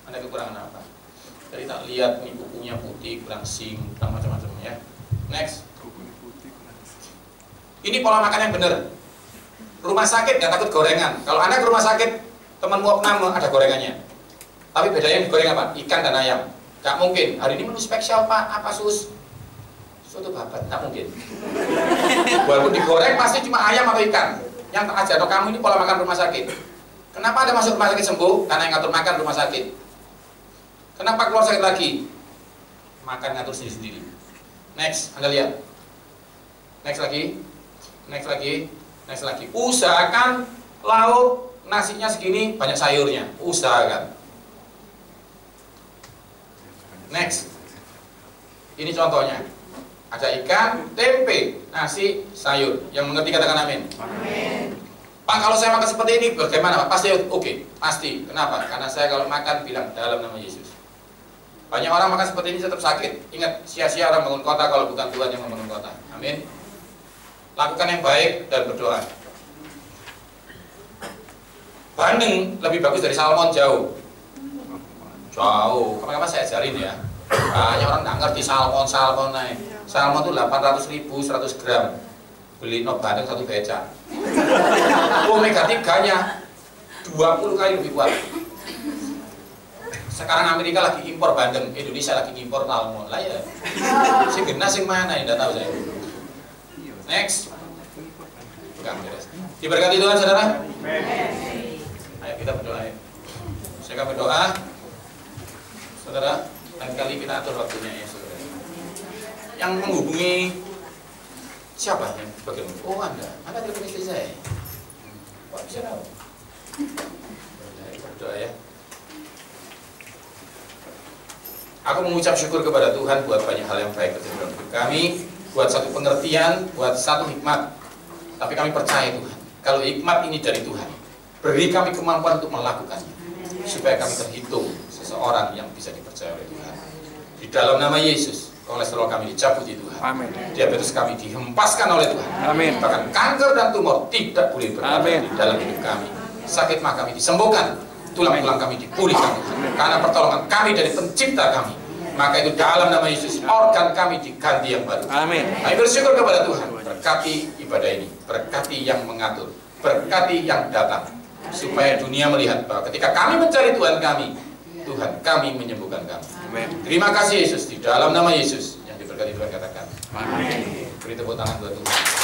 Anda kekurangan apa? Jadi tak lihat nih bukunya putih, kurang zinc, kurang macam-macam ya. Next. Ini pola makan yang benar. Rumah sakit nggak takut gorengan. Kalau Anda ke rumah sakit, temanmu opname ada gorengannya. Tapi bedanya digoreng apa? Ikan dan ayam. Gak mungkin. Hari ini menu spesial Pak, apa sus? Soto babat, gak mungkin. Walaupun digoreng pasti cuma ayam atau ikan. Yang ajar atau kamu ini pola makan rumah sakit. Kenapa Anda masuk rumah sakit sembuh? Karena yang ngatur makan rumah sakit. Kenapa keluar sakit lagi? Makan ngatur sendiri-sendiri. Next, Anda lihat. Next lagi. Next lagi. Next lagi. Usahakan lauk nasinya segini, banyak sayurnya. Usahakan. Next. Ini contohnya. Ada ikan, tempe, nasi, sayur. Yang mengerti katakan amin. Amin. Pak, kalau saya makan seperti ini bagaimana Pak? Pasti oke. Pasti. Kenapa? Karena saya kalau makan bilang dalam nama Yesus. Banyak orang makan seperti ini tetap sakit. Ingat, sia-sia orang bangun kota kalau bukan Tuhan yang membangun kota. Amin. Lakukan yang baik dan berdoa. Bandeng lebih bagus dari salmon jauh. Jauh. Kapan-kapan saya ajarin ya. Banyak orang nggak ngerti salmon naik. Salmon itu 800.000 100 gram. Beli bandeng 1 becak. Omega 3-nya 20 kali lebih kuat. Sekarang Amerika lagi impor bandeng, Indonesia lagi impor salmon. Lah ya. Sing genah sing mana ya, enggak tahu saya. Next. Bukan beres. Diberkati Tuhan saudara. Ayo kita berdoa ya. Saya akan berdoa. Saudara, lain kali kita atur waktunya ya saudara. Yang menghubungi siapa yang bagian? Oh Anda telepon istri saya. Kok bisa tahu? Berdoa ya. Aku mengucap syukur kepada Tuhan buat banyak hal yang baik terjadi dalam hidup kami, buat satu pengertian, buat satu hikmat. Tapi kami percaya Tuhan, kalau hikmat ini dari Tuhan, beri kami kemampuan untuk melakukannya, supaya kami terhitung seseorang yang bisa dipercaya oleh Tuhan. Di dalam nama Yesus, kolesterol kami dicabut di Tuhan. Amin. Diabetes kami dihempaskan oleh Tuhan. Amin. Bahkan kanker dan tumor tidak boleh berada di dalam hidup kami. Sakit mah kami disembuhkan, tulang-tulang kami dipulihkan Tuhan. Karena pertolongan kami dari pencipta kami. Maka itu dalam nama Yesus, organ kami diganti yang baru. Amin. Kami bersyukur kepada Tuhan. Berkati ibadah ini, berkati yang mengatur, berkati yang datang, supaya dunia melihat bahwa ketika kami mencari Tuhan kami menyembuhkan kami. Amin. Terima kasih Yesus, di dalam nama Yesus yang diberkati Tuhan katakan. Amin. Beri tepuk tangan buat Tuhan.